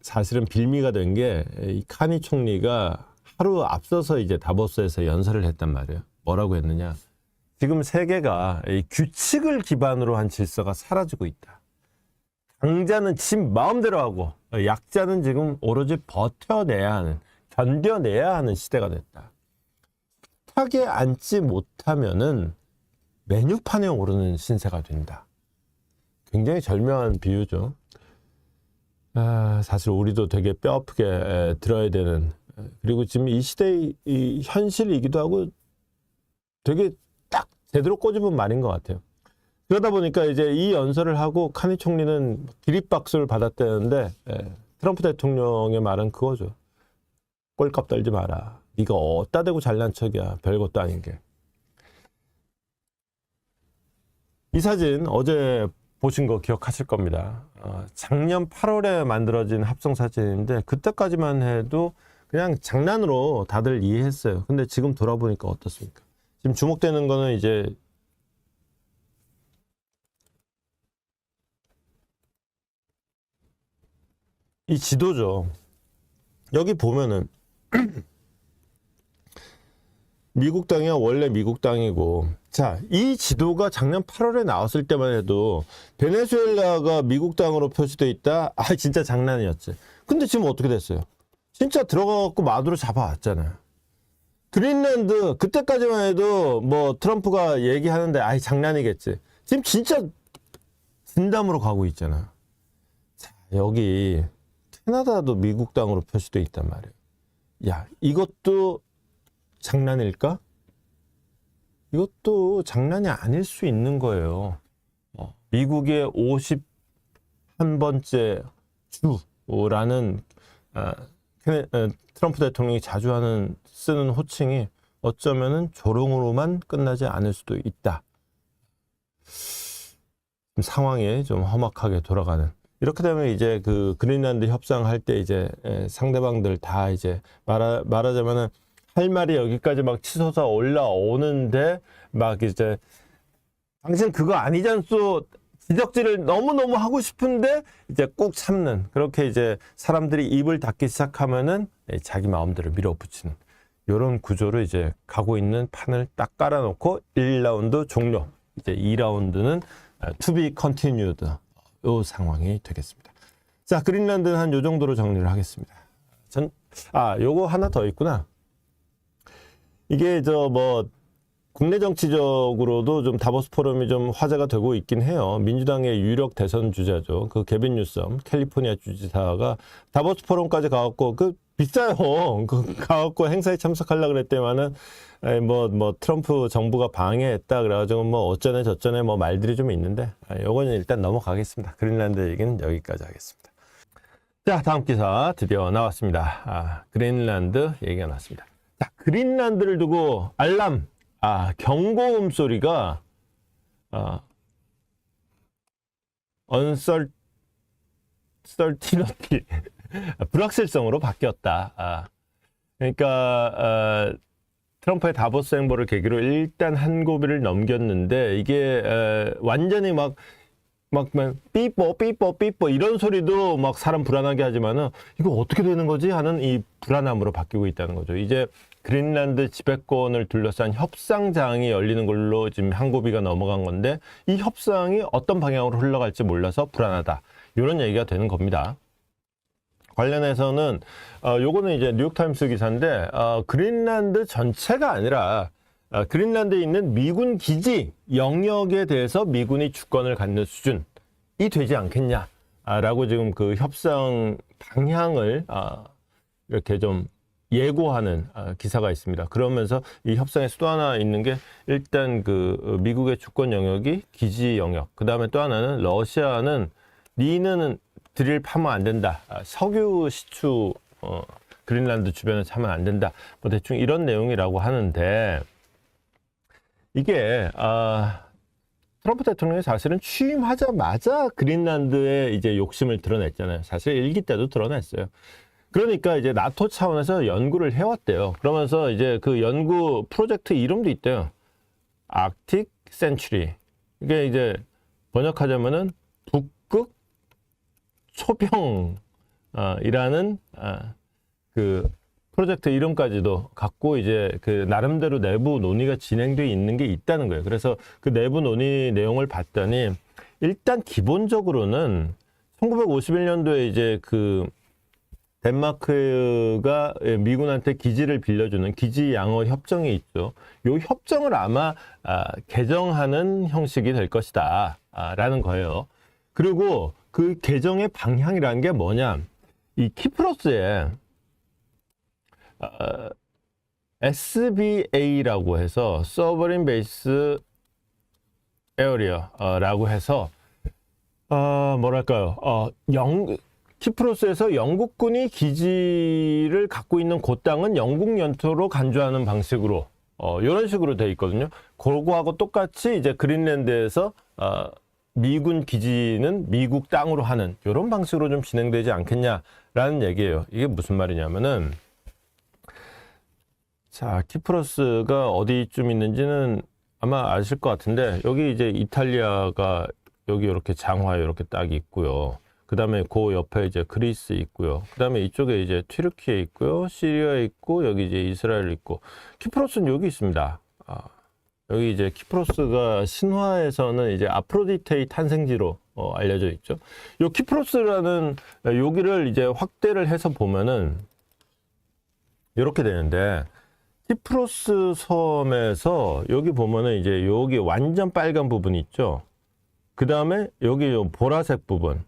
사실은 빌미가 된 게, 이 카니 총리가 하루 앞서서 이제 다보스에서 연설을 했단 말이에요. 뭐라고 했느냐. 지금 세계가 이 규칙을 기반으로 한 질서가 사라지고 있다. 강자는 지 마음대로 하고 약자는 지금 오로지 버텨내야 하는, 견뎌내야 하는 시대가 됐다. 식탁에 앉지 못하면은 메뉴판에 오르는 신세가 된다. 굉장히 절묘한 비유죠. 사실 우리도 되게 뼈아프게 들어야 되는 그리고 지금 이 시대의 이 현실이기도 하고 되게 딱 제대로 꼬집은 말인 것 같아요. 그러다 보니까 이제 이 연설을 하고 카니 총리는 기립박수를 받았다는데 트럼프 대통령의 말은 그거죠. 꼴값 떨지 마라. 네가 어디다 대고 잘난 척이야. 별것도 아닌 게. 이 사진 어제 보신 거 기억하실 겁니다. 작년 8월에 만들어진 합성 사진인데 그때까지만 해도 그냥 장난으로 다들 이해했어요. 근데 지금 돌아보니까 어떻습니까? 지금 주목되는 거는 이제 이 지도죠. 여기 보면은 미국 땅이야 원래 미국 땅이고, 자, 이 지도가 작년 8월에 나왔을 때만 해도 베네수엘라가 미국 땅으로 표시돼 있다. 아, 진짜 장난이었지. 근데 지금 어떻게 됐어요? 진짜 들어가갖고 마두로 잡아왔잖아요. 그린란드 그때까지만 해도 뭐 트럼프가 얘기하는데 아이 장난이겠지. 지금 진짜 진담으로 가고 있잖아. 자, 여기 캐나다도 미국 땅으로 표시돼 있단 말이에요. 야, 이것도 장난일까? 이것도 장난이 아닐 수 있는 거예요. 미국의 51번째 주라는 트럼프 대통령이 자주 쓰는 호칭이 어쩌면은 조롱으로만 끝나지 않을 수도 있다. 상황이 좀 험악하게 돌아가는. 이렇게 되면 이제 그 그린란드 협상할 때 이제 상대방들 다 이제 말하자면은 할 말이 여기까지 막 치솟아 올라오는데 막 이제 당신 그거 아니잖소 지적질을 너무너무 하고 싶은데 이제 꼭 참는, 그렇게 이제 사람들이 입을 닫기 시작하면은 자기 마음대로 밀어붙이는 이런 구조로 이제 가고 있는 판을 딱 깔아놓고 1라운드 종료. 이제 2라운드는 to be continued 요 상황이 되겠습니다. 자, 그린란드는 한 요 정도로 정리를 하겠습니다. 요거 하나 더 있구나. 이게 국내 정치적으로도 좀 다보스 포럼이 좀 화제가 되고 있긴 해요. 민주당의 유력 대선 주자죠. 그 게빈 뉴섬 캘리포니아 주지사가 다보스 포럼까지 가갖고 비싸요. 가갖고 행사에 참석하려고 그랬더니만은 트럼프 정부가 방해했다 그래가지고 어쩌네 저쩌네 말들이 좀 있는데 요거는 일단 넘어가겠습니다. 그린란드 얘기는 여기까지 하겠습니다. 자, 다음 기사 드디어 나왔습니다. 그린란드 얘기가 나왔습니다. 자, 그린란드를 두고 알람, 경고음 소리가 uncertainty 불확실성으로 바뀌었다. 그러니까 트럼프의 다보스 행보를 계기로 일단 한 고비를 넘겼는데 이게 완전히 막 삐뽀 이런 소리도 막 사람 불안하게 하지만은 이거 어떻게 되는 거지 하는 이 불안함으로 바뀌고 있다는 거죠. 이제 그린란드 지배권을 둘러싼 협상장이 열리는 걸로 지금 한 고비가 넘어간 건데 이 협상이 어떤 방향으로 흘러갈지 몰라서 불안하다. 이런 얘기가 되는 겁니다. 관련해서는 요거는 이제 뉴욕타임스 기사인데 그린란드 전체가 아니라 그린란드에 있는 미군 기지 영역에 대해서 미군이 주권을 갖는 수준이 되지 않겠냐라고 지금 그 협상 방향을 이렇게 좀 예고하는 기사가 있습니다. 그러면서 이 협상에 또 하나 있는 게 일단 그 미국의 주권 영역이 기지 영역, 그 다음에 또 하나는 러시아는 니는 드릴 파면 안 된다. 석유 시추 그린란드 주변에 차면 안 된다. 대충 이런 내용이라고 하는데 이게 트럼프 대통령이 사실은 취임하자마자 그린란드에 이제 욕심을 드러냈잖아요. 사실 일기 때도 드러냈어요. 그러니까 이제 나토 차원에서 연구를 해왔대요. 그러면서 이제 그 연구 프로젝트 이름도 있대요. 아크틱 센츄리. 이게 이제 번역하자면은 북극 초병이라는 그 프로젝트 이름까지도 갖고 이제 그 나름대로 내부 논의가 진행되어 있는 게 있다는 거예요. 그래서 그 내부 논의 내용을 봤더니 일단 기본적으로는 1951년도에 이제 그 덴마크가 미군한테 기지를 빌려주는 기지 양호 협정이 있죠. 이 협정을 아마 개정하는 형식이 될 것이다 라는 거예요. 그리고 그 개정의 방향이라는 게 뭐냐, 이 키프로스에 SBA라고 해서 Sovereign Base Area라고 해서 뭐랄까요? 키프로스에서 영국군이 기지를 갖고 있는 그 땅은 영국 영토로 간주하는 방식으로 이런 식으로 돼 있거든요. 그거하고 똑같이 이제 그린랜드에서 미군 기지는 미국 땅으로 하는 이런 방식으로 좀 진행되지 않겠냐라는 얘기예요. 이게 무슨 말이냐면은 자, 키프로스가 어디쯤 있는지는 아마 아실 것 같은데 여기 이제 이탈리아가 여기 이렇게 장화 이렇게 딱 있고요. 그 다음에 그 옆에 이제 그리스 있고요. 그 다음에 이쪽에 이제 튀르키예 있고요. 시리아 있고, 여기 이제 이스라엘 있고. 키프로스는 여기 있습니다. 여기 이제 키프로스가 신화에서는 이제 아프로디테의 탄생지로 알려져 있죠. 요 키프로스라는 여기를 이제 확대를 해서 보면은 이렇게 되는데, 키프로스 섬에서 여기 보면은 이제 여기 완전 빨간 부분이 있죠. 그 다음에 여기 요 보라색 부분.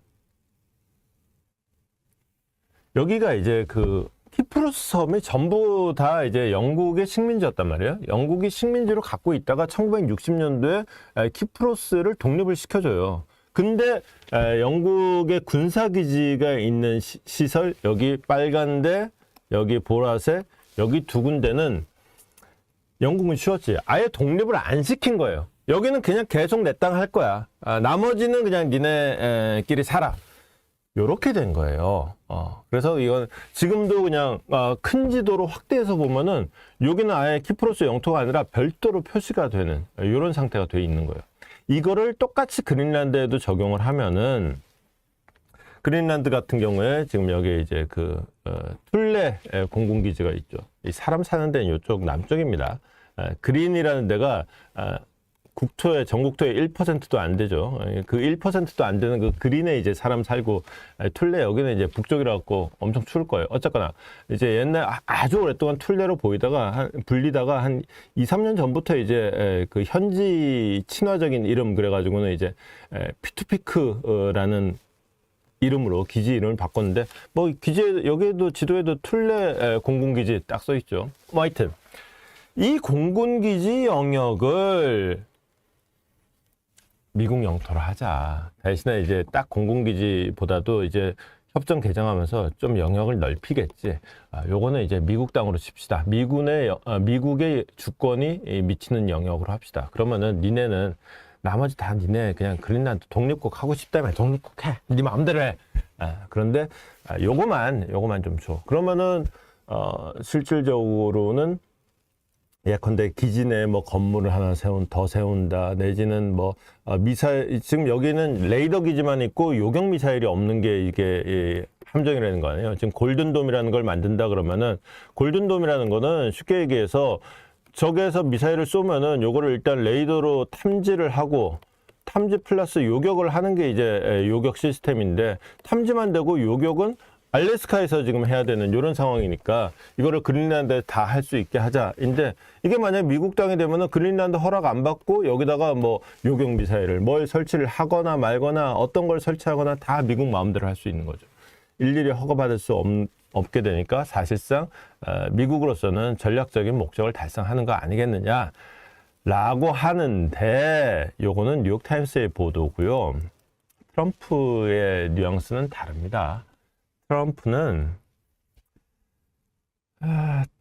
여기가 이제 그 키프로스 섬이 전부 다 이제 영국의 식민지였단 말이에요. 영국이 식민지로 갖고 있다가 1960년도에 키프로스를 독립을 시켜줘요. 근데 영국의 군사기지가 있는 시설, 여기 빨간데, 여기 보라색, 여기 두 군데는 영국은 쉬웠지. 아예 독립을 안 시킨 거예요. 여기는 그냥 계속 내 땅 할 거야. 나머지는 그냥 니네끼리 살아. 요렇게 된 거예요. 그래서 이건 지금도 그냥 큰 지도로 확대해서 보면은 여기는 아예 키프로스 영토가 아니라 별도로 표시가 되는 이런 상태가 돼 있는 거예요. 이거를 똑같이 그린란드에도 적용을 하면은 그린란드 같은 경우에 지금 여기 이제 그 툴레 공군기지가 있죠. 이 사람 사는 데는 이쪽 남쪽입니다. 그린이라는 데가 국토의 전국토의 1%도 안 되죠. 그 1%도 안 되는 그 그린에 이제 사람 살고 툴레 여기는 이제 북쪽이라 갖고 엄청 추울 거예요. 어쨌거나 이제 옛날 아주 오랫동안 툴레로 보이다가 불리다가 한 2, 3년 전부터 이제 그 현지 친화적인 이름 그래가지고는 이제 피투피크라는 이름으로 기지 이름을 바꿨는데 뭐 기지에 여기에도 지도에도 툴레 공군기지 딱 써 있죠. 뭐 하여튼 이 공군기지 영역을 미국 영토로 하자. 대신에 이제 딱 공군기지보다도 이제 협정 개정하면서 좀 영역을 넓히겠지. 요거는 이제 미국 땅으로 칩시다. 미국의 주권이 미치는 영역으로 합시다. 그러면은 니네는 나머지 다 니네 그냥 그린란드 독립국 하고 싶다면 독립국 해. 니 마음대로 해. 그런데 요거만 좀 줘. 그러면은 실질적으로는 예컨대 기지 내에 뭐 건물을 하나 더 세운다 내지는 뭐 미사일 지금 여기는 레이더 기지만 있고 요격 미사일이 없는 게 이게 함정이라는 거 아니에요. 지금 골든돔이라는 걸 만든다 그러면은 골든돔이라는 거는 쉽게 얘기해서 적에서 미사일을 쏘면은 요거를 일단 레이더로 탐지를 하고 탐지 플러스 요격을 하는 게 이제 요격 시스템인데 탐지만 되고 요격은 알래스카에서 지금 해야 되는 이런 상황이니까 이거를 그린란드에 다 할 수 있게 하자인데 이게 만약 미국 땅이 되면은 그린란드 허락 안 받고 여기다가 뭐 요격 미사일을 뭘 설치를 하거나 말거나 어떤 걸 설치하거나 다 미국 마음대로 할 수 있는 거죠. 일일이 허가받을 수 없게 되니까 사실상 미국으로서는 전략적인 목적을 달성하는 거 아니겠느냐 라고 하는데 요거는 뉴욕타임스의 보도고요. 트럼프의 뉘앙스는 다릅니다. 트럼프는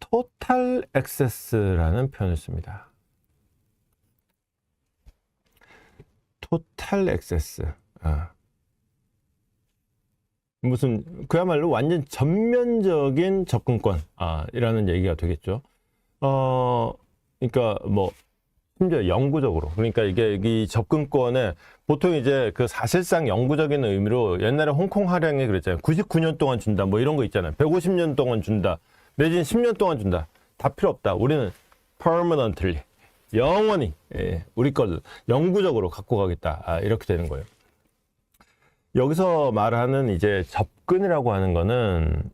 토탈 액세스라는 표현을 씁니다. 토탈 액세스. 무슨 그야말로 완전 전면적인 접근권 이라는 얘기가 되겠죠. 그러니까 뭐 심지어 영구적으로 그러니까 이게 이 접근권에 보통 이제 그 사실상 영구적인 의미로 옛날에 홍콩 할양이 그랬잖아요. 99년 동안 준다 뭐 이런 거 있잖아요. 150년 동안 준다 내지는 10년 동안 준다 다 필요 없다. 우리는 permanently 영원히 우리 걸 영구적으로 갖고 가겠다 이렇게 되는 거예요. 여기서 말하는 이제 접근이라고 하는 거는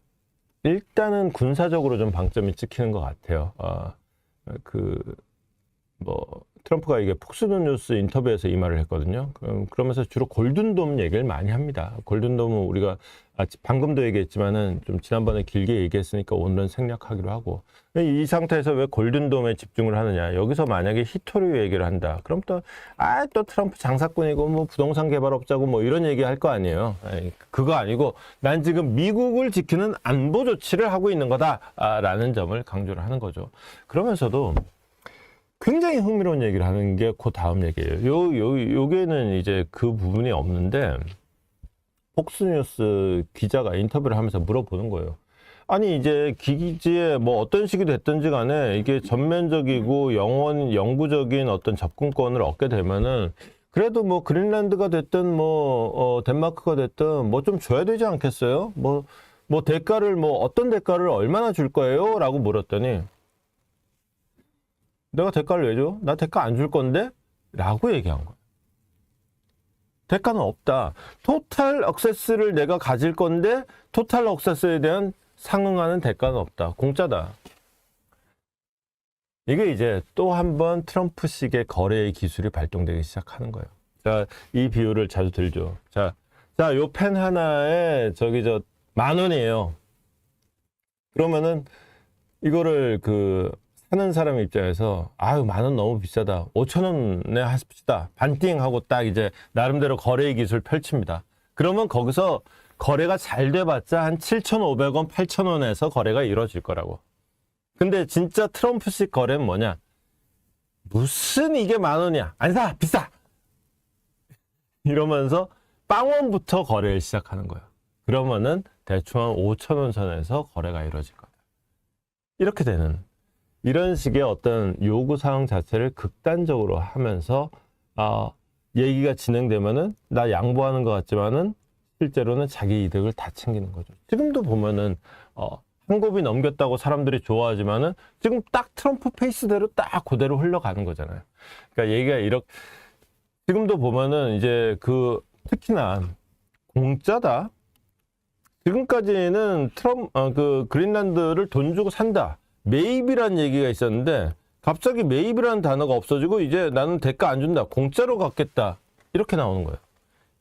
일단은 군사적으로 좀 방점이 찍히는 것 같아요. 트럼프가 이게 폭스뉴스 인터뷰에서 이 말을 했거든요. 그러면서 주로 골든돔 얘기를 많이 합니다. 골든돔은 우리가 방금도 얘기했지만은 좀 지난번에 길게 얘기했으니까 오늘은 생략하기로 하고, 이 상태에서 왜 골든돔에 집중을 하느냐. 여기서 만약에 히토류 얘기를 한다. 그럼 또 트럼프 장사꾼이고 뭐 부동산 개발업자고 뭐 이런 얘기 할 거 아니에요. 그거 아니고 난 지금 미국을 지키는 안보 조치를 하고 있는 거다라는 점을 강조를 하는 거죠. 그러면서도 굉장히 흥미로운 얘기를 하는 게 그 다음 얘기예요. 요게는 이제 그 부분이 없는데, 폭스뉴스 기자가 인터뷰를 하면서 물어보는 거예요. 아니, 이제 기지에 뭐 어떤 식이 됐든지 간에 이게 전면적이고 영구적인 어떤 접근권을 얻게 되면은 그래도 뭐 그린란드가 됐든 뭐 덴마크가 됐든 뭐 좀 줘야 되지 않겠어요? 뭐 대가를 어떤 대가를 얼마나 줄 거예요? 라고 물었더니, 내가 대가를 왜 줘? 나 대가 안 줄 건데? 라고 얘기한 거야. 대가는 없다. 토탈 액세스를 내가 가질 건데 토탈 액세스에 대한 상응하는 대가는 없다. 공짜다. 이게 이제 또 한 번 트럼프식의 거래의 기술이 발동되기 시작하는 거예요. 자, 이 비유를 자주 들죠. 자, 요 펜 하나에 만 원이에요. 그러면은 이거를 사는 사람 입장에서 만 원 너무 비싸다. 5,000원에 하십시다. 반띵 하고 딱 이제 나름대로 거래의 기술 펼칩니다. 그러면 거기서 거래가 잘 돼봤자 한 7,500원, 8,000원에서 거래가 이루어질 거라고. 근데 진짜 트럼프식 거래는 뭐냐? 무슨 이게 만 원이야? 안 사! 비싸! 이러면서 빵원부터 거래를 시작하는 거예요. 그러면은 대충 한 5,000원 선에서 거래가 이루어질 거다. 이렇게 되는, 이런 식의 어떤 요구사항 자체를 극단적으로 하면서 얘기가 진행되면은 나 양보하는 것 같지만은 실제로는 자기 이득을 다 챙기는 거죠. 지금도 보면은 한 곱이 넘겼다고 사람들이 좋아하지만은 지금 딱 트럼프 페이스대로 딱 그대로 흘러가는 거잖아요. 그러니까 얘기가 이렇게, 지금도 보면은 이제 특히나 공짜다. 지금까지는 그린란드를 돈 주고 산다. 매입이라는 얘기가 있었는데 갑자기 매입이라는 단어가 없어지고 이제 나는 대가 안 준다. 공짜로 갖겠다. 이렇게 나오는 거예요.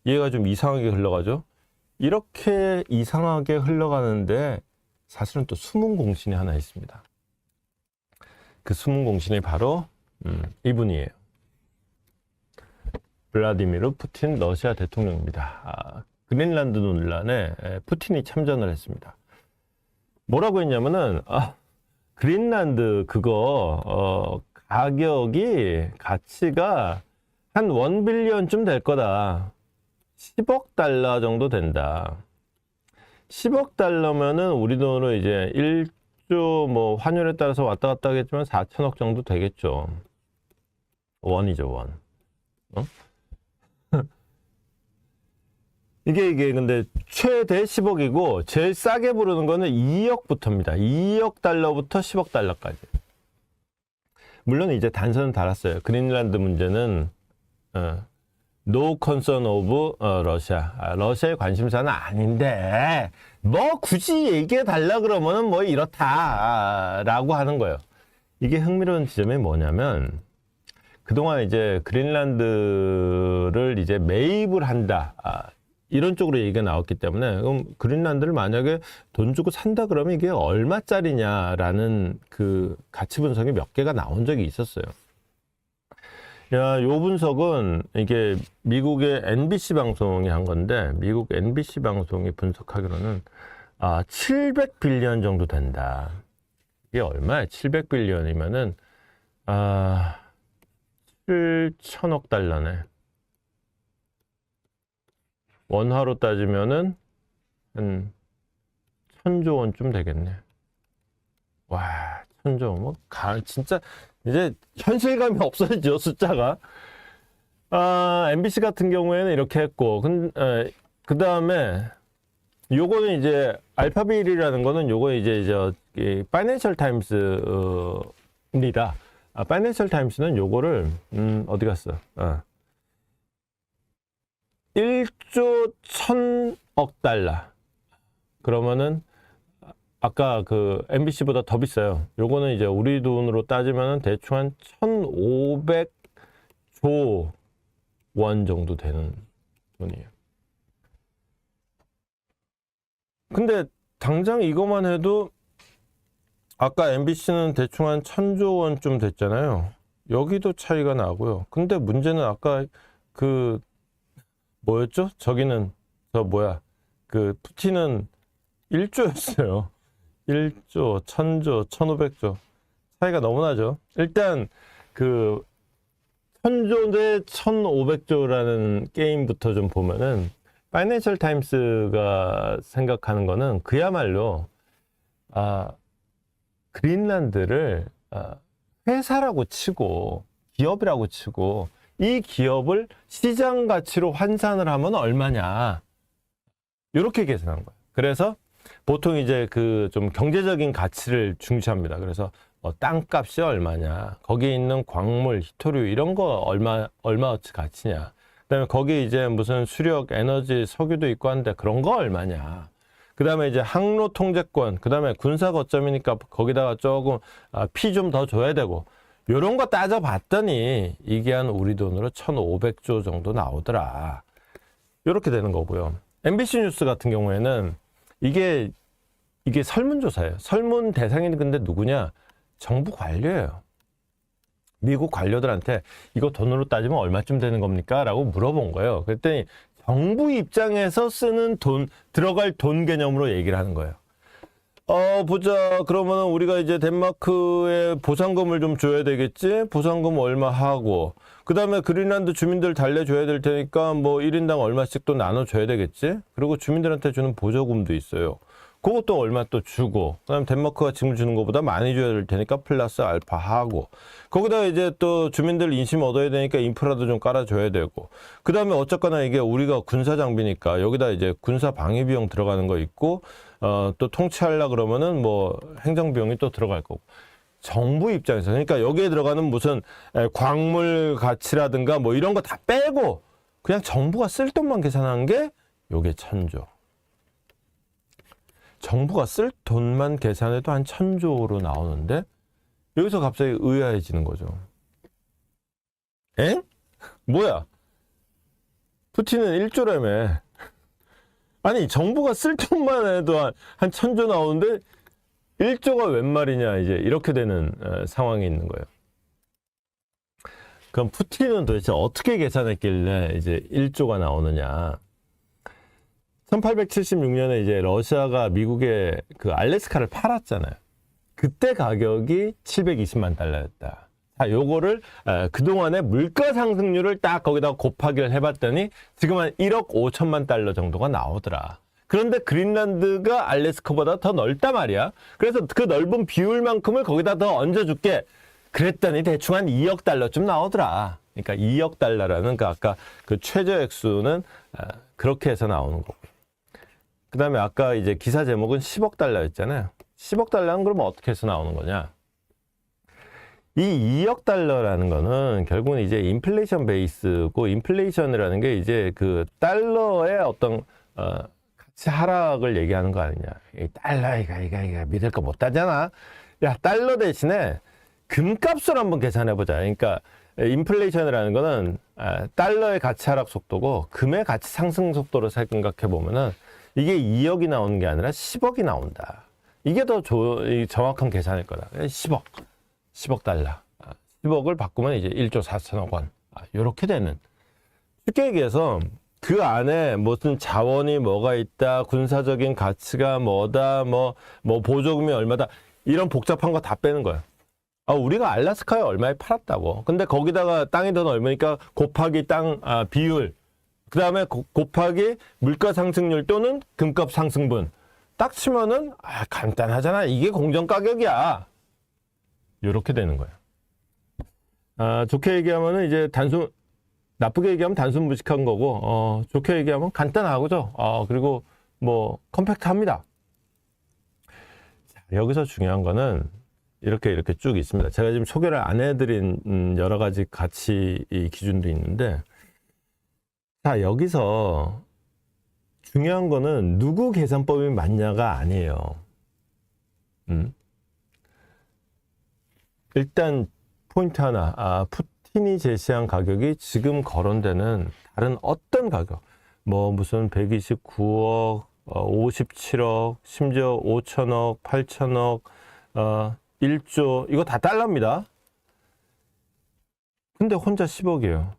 얘가 좀 이상하게 흘러가죠. 이렇게 이상하게 흘러가는데 사실은 또 숨은 공신이 하나 있습니다. 그 숨은 공신이 바로 이분이에요. 블라디미르 푸틴 러시아 대통령입니다. 그린란드 논란에 푸틴이 참전을 했습니다. 뭐라고 했냐면은 그린란드 가치가 한 1빌리언쯤 될 거다. 10억 달러 정도 된다. 10억 달러면은 우리 돈으로 이제 1조 뭐 환율에 따라서 왔다 갔다 하겠지만 4천억 정도 되겠죠. 원이죠, 원. 이게 근데 최대 10억이고 제일 싸게 부르는 거는 2억부터입니다. 2억 달러부터 10억 달러까지. 물론 이제 단서는 달았어요. 그린란드 문제는 No concern of Russia. 러시아의 관심사는 아닌데 뭐 굳이 얘기해 달라 그러면은 뭐 이렇다라고 하는 거예요. 이게 흥미로운 지점이 뭐냐면 그동안 이제 그린란드를 이제 매입을 한다. 이런 쪽으로 얘기가 나왔기 때문에 그럼 그린란드를 만약에 돈 주고 산다 그러면 이게 얼마짜리냐라는 그 가치 분석이 몇 개가 나온 적이 있었어요. 요 분석은 이게 미국의 NBC 방송이 한 건데 미국 NBC 방송이 분석하기로는 700빌리언 정도 된다. 이게 얼마야? 700빌리언이면은 7천억 달러네. 원화로 따지면은 한 1,000조 원쯤 되겠네. 와, 1,000조 원. 진짜 이제 현실감이 없어지죠, 숫자가. MBC 같은 경우에는 이렇게 했고, 그 다음에 요거는 이제 알파빌이라는 거는 요거 이제 파이낸셜 타임스입니다. 파이낸셜 타임스는 요거를 어디 갔어? 1조 1,000억 달러. 그러면은 아까 MBC보다 더 비싸요. 요거는 이제 우리 돈으로 따지면은 대충 한 1,500 조 원 정도 되는 돈이에요. 근데 당장 이것만 해도 아까 MBC는 대충 한 1000조 원쯤 됐잖아요. 여기도 차이가 나고요. 근데 문제는 아까 그 뭐였죠? 저기는 그 푸틴은 1조였어요. 1조, 1000조, 1500조. 차이가 너무 나죠. 일단 그 1000조 대 1500조라는 게임부터 좀 보면은 파이낸셜 타임스가 생각하는 거는 그야말로 그린란드를 회사라고 치고 기업이라고 치고 이 기업을 시장 가치로 환산을 하면 얼마냐 이렇게 계산한 거예요. 그래서 보통 이제 그 좀 경제적인 가치를 중시합니다. 그래서 땅값이 얼마냐, 거기에 있는 광물, 희토류 이런 거 얼마어치 가치냐, 그다음에 거기 이제 무슨 수력, 에너지, 석유도 있고 한데 그런 거 얼마냐. 그다음에 이제 항로 통제권, 그다음에 군사 거점이니까 거기다가 조금 피 좀 더 줘야 되고 요런 거 따져봤더니 이게 한 우리 돈으로 1500조 정도 나오더라. 이렇게 되는 거고요. MBC 뉴스 같은 경우에는 이게 설문조사예요. 설문 대상이 근데 누구냐? 정부 관료예요. 미국 관료들한테 이거 돈으로 따지면 얼마쯤 되는 겁니까? 라고 물어본 거예요. 그랬더니 정부 입장에서 쓰는 돈, 들어갈 돈 개념으로 얘기를 하는 거예요. 보자. 그러면은 우리가 이제 덴마크에 보상금을 좀 줘야 되겠지? 보상금 얼마 하고. 그 다음에 그린란드 주민들 달래줘야 될 테니까 뭐 1인당 얼마씩 또 나눠줘야 되겠지? 그리고 주민들한테 주는 보조금도 있어요. 그것도 얼마 또 주고, 그 다음에 덴마크가 지금 주는 것보다 많이 줘야 될 테니까 플러스 알파 하고, 거기다가 이제 또 주민들 인심 얻어야 되니까 인프라도 좀 깔아줘야 되고, 그 다음에 어쨌거나 이게 우리가 군사 장비니까 여기다 이제 군사 방위 비용 들어가는 거 있고, 또 통치하려 그러면은 뭐 행정 비용이 또 들어갈 거고. 정부 입장에서, 그러니까 여기에 들어가는 무슨 광물 가치라든가 뭐 이런 거 다 빼고 그냥 정부가 쓸 돈만 계산한 게 요게 1000조. 정부가 쓸 돈만 계산해도 한 1000조로 나오는데 여기서 갑자기 의아해지는 거죠. 엥? 뭐야? 푸틴은 1조라며. 아니 정부가 쓸 돈만 해도 한 1000조 나오는데 1조가 웬 말이냐, 이제 이렇게 되는 상황이 있는 거예요. 그럼 푸틴은 도대체 어떻게 계산했길래 이제 1조가 나오느냐? 1876년에 이제 러시아가 미국에 그 알래스카를 팔았잖아요. 그때 가격이 720만 달러였다. 자, 요거를 그동안의 물가 상승률을 딱 거기다 곱하기를 해봤더니 지금 한 1억 5천만 달러 정도가 나오더라. 그런데 그린란드가 알래스카보다 더 넓단 말이야. 그래서 그 넓은 비율만큼을 거기다 더 얹어줄게. 그랬더니 대충 한 2억 달러쯤 나오더라. 그러니까 2억 달러라는 그 아까 그 최저 액수는 그렇게 해서 나오는 거고. 그 다음에 아까 이제 기사 제목은 10억 달러였잖아요. 10억 달러는 그러면 어떻게 해서 나오는 거냐? 이 2억 달러라는 거는 결국은 이제 인플레이션 베이스고, 인플레이션이라는 게 이제 그 달러의 어떤 가치 하락을 얘기하는 거 아니냐. 이 달러 이거 믿을 거 못 따잖아. 야, 달러 대신에 금값을 한번 계산해 보자. 그러니까 인플레이션이라는 거는 달러의 가치 하락 속도고 금의 가치 상승 속도로 생각해 보면은 이게 2억이 나오는 게 아니라 10억이 나온다. 이게 더 정확한 계산일 거다. 10억 달러. 10억을 바꾸면 이제 1조 4천억 원. 이렇게 되는. 쉽게 얘기해서 그 안에 무슨 자원이 뭐가 있다, 군사적인 가치가 뭐다, 뭐 보조금이 얼마다, 이런 복잡한 거 다 빼는 거야. 우리가 알래스카에 얼마에 팔았다고. 근데 거기다가 땅이 더 넓으니까 곱하기 땅 비율, 그 다음에 곱하기 물가 상승률 또는 금값 상승분. 딱 치면은 간단하잖아. 이게 공정 가격이야. 이렇게 되는 거야. 좋게 얘기하면은 이제 나쁘게 얘기하면 단순 무식한 거고, 좋게 얘기하면 간단하고죠. 그리고 뭐 컴팩트합니다. 자, 여기서 중요한 거는 이렇게 쭉 있습니다. 제가 지금 소개를 안 해드린 여러 가지 가치 기준도 있는데, 자, 여기서 중요한 거는 누구 계산법이 맞냐가 아니에요. 일단 포인트 하나. 푸틴이 제시한 가격이 지금 거론되는 다른 어떤 가격, 뭐 무슨 129억, 57억, 심지어 5천억, 8천억, 1조, 이거 다 달러입니다. 근데 혼자 10억이에요.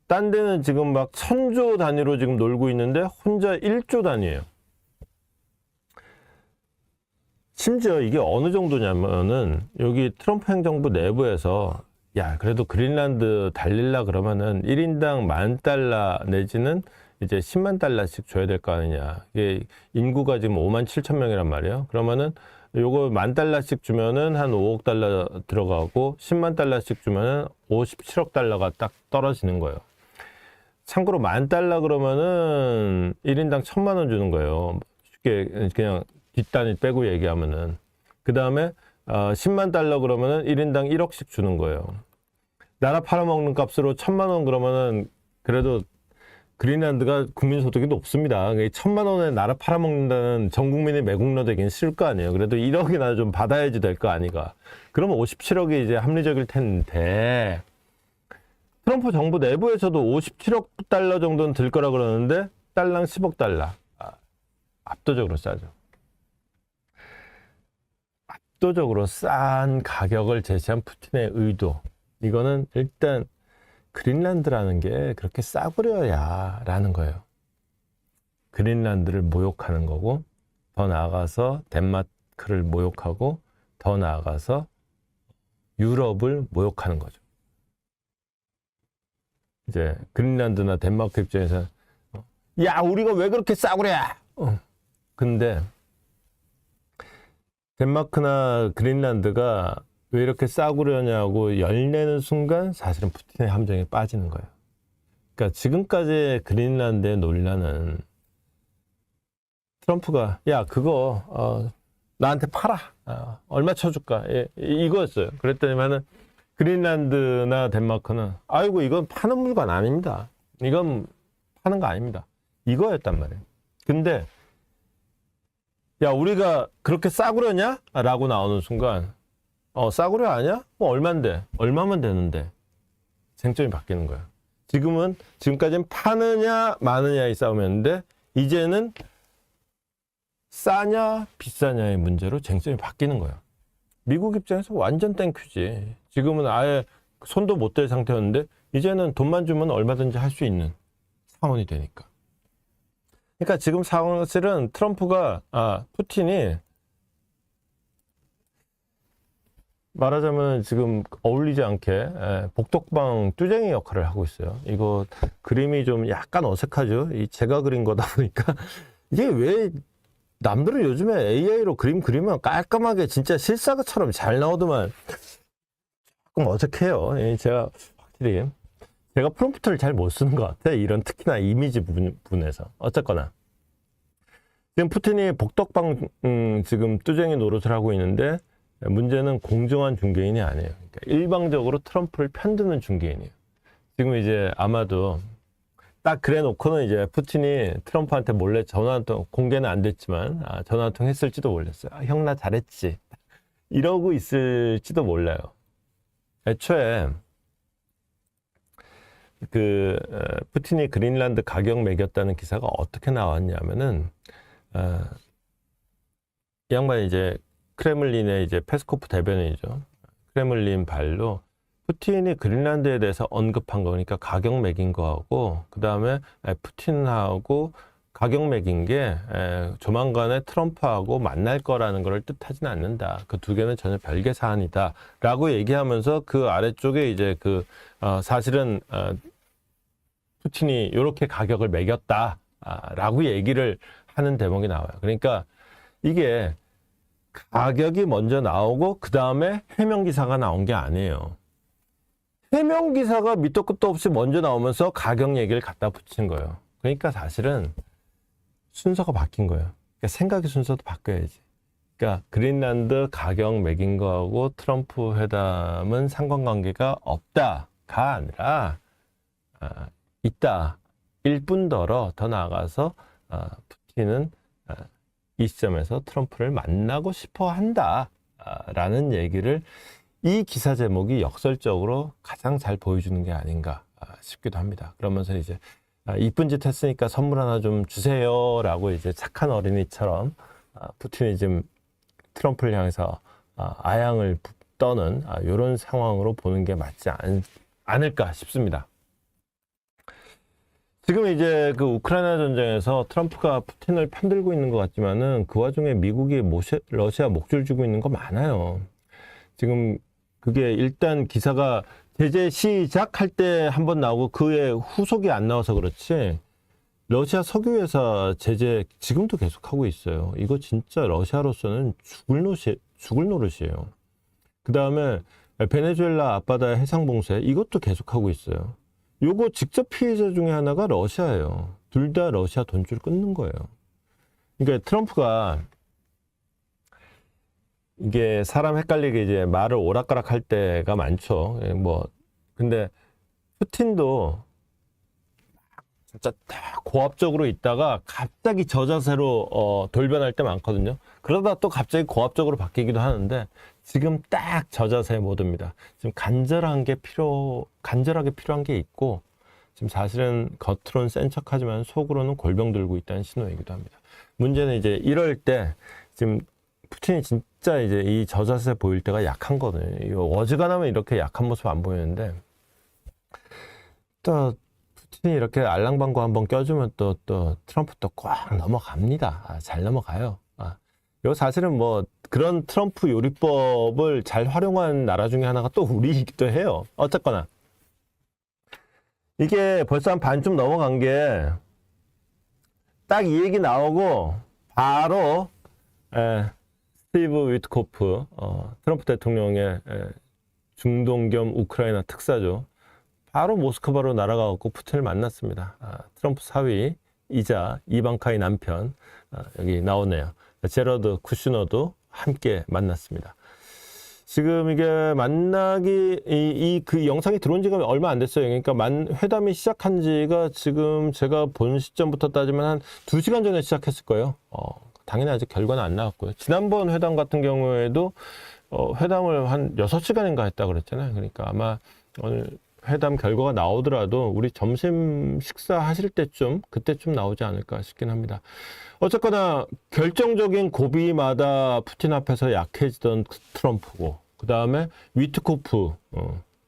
딴 데는 지금 막 1000조 단위로 지금 놀고 있는데 혼자 1조 단위예요. 심지어 이게 어느 정도냐면은 여기 트럼프 행정부 내부에서 야, 그래도 그린란드 달릴라 그러면은 1인당 $10,000 내지는 이제 10만 달러씩 줘야 될 거 아니냐. 이게 인구가 지금 5만 7천 명이란 말이에요. 그러면은 요거 $10,000씩 주면은 한 5억 달러 들어가고 10만 달러씩 주면은 57억 달러가 딱 떨어지는 거예요. 참고로 $10,000 그러면은 1인당 1,000만 원 주는 거예요. 쉽게 그냥 뒷단위 빼고 얘기하면은. 그 다음에 10만 달러 그러면은 1인당 1억씩 주는 거예요. 나라 팔아먹는 값으로 1,000만 원 그러면은 그래도 그린란드가 국민소득이 높습니다. 1,000만 원에 나라 팔아먹는다는 전 국민이 매국노 되긴 싫을 거 아니에요. 그래도 1억이나 좀 받아야지 될 거 아니가. 그러면 57억이 이제 합리적일 텐데, 트럼프 정부 내부에서도 57억 달러 정도는 들 거라 그러는데, 달랑 10억 달러. 압도적으로 싸죠. 압도적으로 싼 가격을 제시한 푸틴의 의도. 이거는 일단 그린란드라는 게 그렇게 싸구려야 라는 거예요. 그린란드를 모욕하는 거고, 더 나아가서 덴마크를 모욕하고, 더 나아가서 유럽을 모욕하는 거죠. 이제 그린란드나 덴마크 입장에서 야, 우리가 왜 그렇게 싸구려야? 근데 덴마크나 그린란드가 왜 이렇게 싸구려냐고 열내는 순간 사실은 푸틴의 함정에 빠지는 거예요. 그러니까 지금까지의 그린란드의 논란은 트럼프가 야, 그거 나한테 팔아. 얼마 쳐줄까? 이거였어요. 그랬더니만은 그린란드나 덴마크는 아이고, 이건 파는 물건 아닙니다. 이건 파는 거 아닙니다. 이거였단 말이에요. 근데 야, 우리가 그렇게 싸구려냐? 라고 나오는 순간 싸구려 아니야? 뭐 얼만데? 얼마면 되는데? 쟁점이 바뀌는 거야. 지금까지는 파느냐 마느냐의 싸움이었는데 이제는 싸냐 비싸냐의 문제로 쟁점이 바뀌는 거야. 미국 입장에서 완전 땡큐지. 지금은 아예 손도 못 댈 상태였는데 이제는 돈만 주면 얼마든지 할 수 있는 상황이 되니까. 그러니까 지금 사실은 트럼프가 푸틴이 말하자면 지금 어울리지 않게 복덕방 뚜쟁이 역할을 하고 있어요. 이거 그림이 좀 약간 어색하죠. 제가 그린 거다 보니까 이게 왜 남들은 요즘에 AI로 그림 그리면 깔끔하게 진짜 실사처럼 잘 나오더만 조금 어색해요. 제가 확실히 제가 프롬프트를 잘 못 쓰는 것 같아. 이런 특히나 이미지 부분에서. 어쨌거나 지금 푸틴이 복덕방 지금 뚜쟁이 노릇을 하고 있는데 문제는 공정한 중개인이 아니에요. 그러니까 일방적으로 트럼프를 편드는 중개인이에요. 지금 이제 아마도 딱 그래 놓고는 이제 푸틴이 트럼프한테 몰래 전화 한 통, 공개는 안 됐지만 전화 한 통 했을지도 몰랐어요. 형, 나 잘했지. 이러고 있을지도 몰라요. 애초에 푸틴이 그린란드 가격 매겼다는 기사가 어떻게 나왔냐면은 이 양반이 이제 크레물린의 이제 페스코프 대변인이죠. 크레물린 발로 푸틴이 그린란드에 대해서 언급한 거니까 가격 매긴 거하고, 그 다음에 푸틴하고 가격 매긴 게 조만간에 트럼프하고 만날 거라는 걸 뜻하지는 않는다. 그 두 개는 전혀 별개 사안이다. 라고 얘기하면서 그 아래쪽에 이제 사실은 푸틴이 이렇게 가격을 매겼다. 라고 얘기를 하는 대목이 나와요. 그러니까 이게 가격이 먼저 나오고 그 다음에 해명 기사가 나온 게 아니에요. 해명 기사가 밑도 끝도 없이 먼저 나오면서 가격 얘기를 갖다 붙인 거예요. 그러니까 사실은 순서가 바뀐 거예요. 그러니까 생각의 순서도 바꿔야지. 그러니까 그린란드 가격 매긴 거하고 트럼프 회담은 상관관계가 없다가 아니라 있다. 일뿐더러 더 나아가서 푸틴은 이 시점에서 트럼프를 만나고 싶어 한다 라는 얘기를 이 기사 제목이 역설적으로 가장 잘 보여주는 게 아닌가 싶기도 합니다. 그러면서 이제 이쁜 짓 했으니까 선물 하나 좀 주세요라고 이제 착한 어린이처럼 푸틴이 지금 트럼프를 향해서 아양을 떠는 이런 상황으로 보는 게 맞지 않을까 싶습니다. 지금 이제 그 우크라이나 전쟁에서 트럼프가 푸틴을 편들고 있는 것 같지만은 그 와중에 미국이 러시아 목줄 주고 있는 거 많아요. 지금 그게 일단 기사가 제재 시작할 때 한번 나오고 그의 후속이 안 나와서 그렇지 러시아 석유회사 제재 지금도 계속하고 있어요. 이거 진짜 러시아로서는 죽을 노릇이에요. 그 다음에 베네수엘라 앞바다 해상봉쇄 이것도 계속하고 있어요. 요거 직접 피해자 중에 하나가 러시아예요. 둘 다 러시아 돈줄 끊는 거예요. 그러니까 트럼프가 이게 사람 헷갈리게 이제 말을 오락가락 할 때가 많죠. 근데 푸틴도 진짜 다 고압적으로 있다가 갑자기 저자세로 돌변할 때 많거든요. 그러다 또 갑자기 고압적으로 바뀌기도 하는데 지금 딱 저자세 모드입니다. 지금 간절하게 필요한 게 있고 지금 사실은 겉으로는 센 척하지만 속으로는 골병 들고 있다는 신호이기도 합니다. 문제는 이제 이럴 때 지금 푸틴이 진짜 이제 이 저자세 보일 때가 약한 거거든요. 이거 어지간하면 이렇게 약한 모습 안 보이는데 또 푸틴이 이렇게 알랑방구 한번 껴주면 또 트럼프 또 꽉 넘어갑니다. 잘 넘어가요. 이거 사실은 그런 트럼프 요리법을 잘 활용한 나라 중에 하나가 또 우리이기도 해요. 어쨌거나 이게 벌써 한 반쯤 넘어간 게 딱 이 얘기 나오고 바로 스티브 위트코프 트럼프 대통령의 중동 겸 우크라이나 특사죠. 바로 모스크바로 날아가고 푸틴을 만났습니다. 트럼프 사위이자 이방카의 남편 여기 나오네요. 제러드 쿠슈너도 함께 만났습니다. 지금 이게 그 영상이 들어온 지가 얼마 안 됐어요. 그러니까 회담이 시작한 지가 지금 제가 본 시점부터 따지면 한 2시간 전에 시작했을 거예요. 당연히 아직 결과는 안 나왔고요. 지난번 회담 같은 경우에도 회담을 한 6시간인가 했다 그랬잖아요. 그러니까 아마 오늘 회담 결과가 나오더라도 우리 점심 식사하실 때쯤 그때쯤 나오지 않을까 싶긴 합니다. 어쨌거나 결정적인 고비마다 푸틴 앞에서 약해지던 트럼프고 그 다음에 위트코프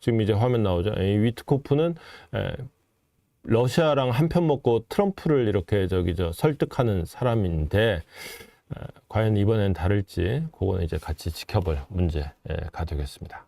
지금 이제 화면 나오죠. 이 위트코프는 러시아랑 한편 먹고 트럼프를 이렇게 설득하는 사람인데 과연 이번엔 다를지 그거는 이제 같이 지켜볼 문제가 되겠습니다.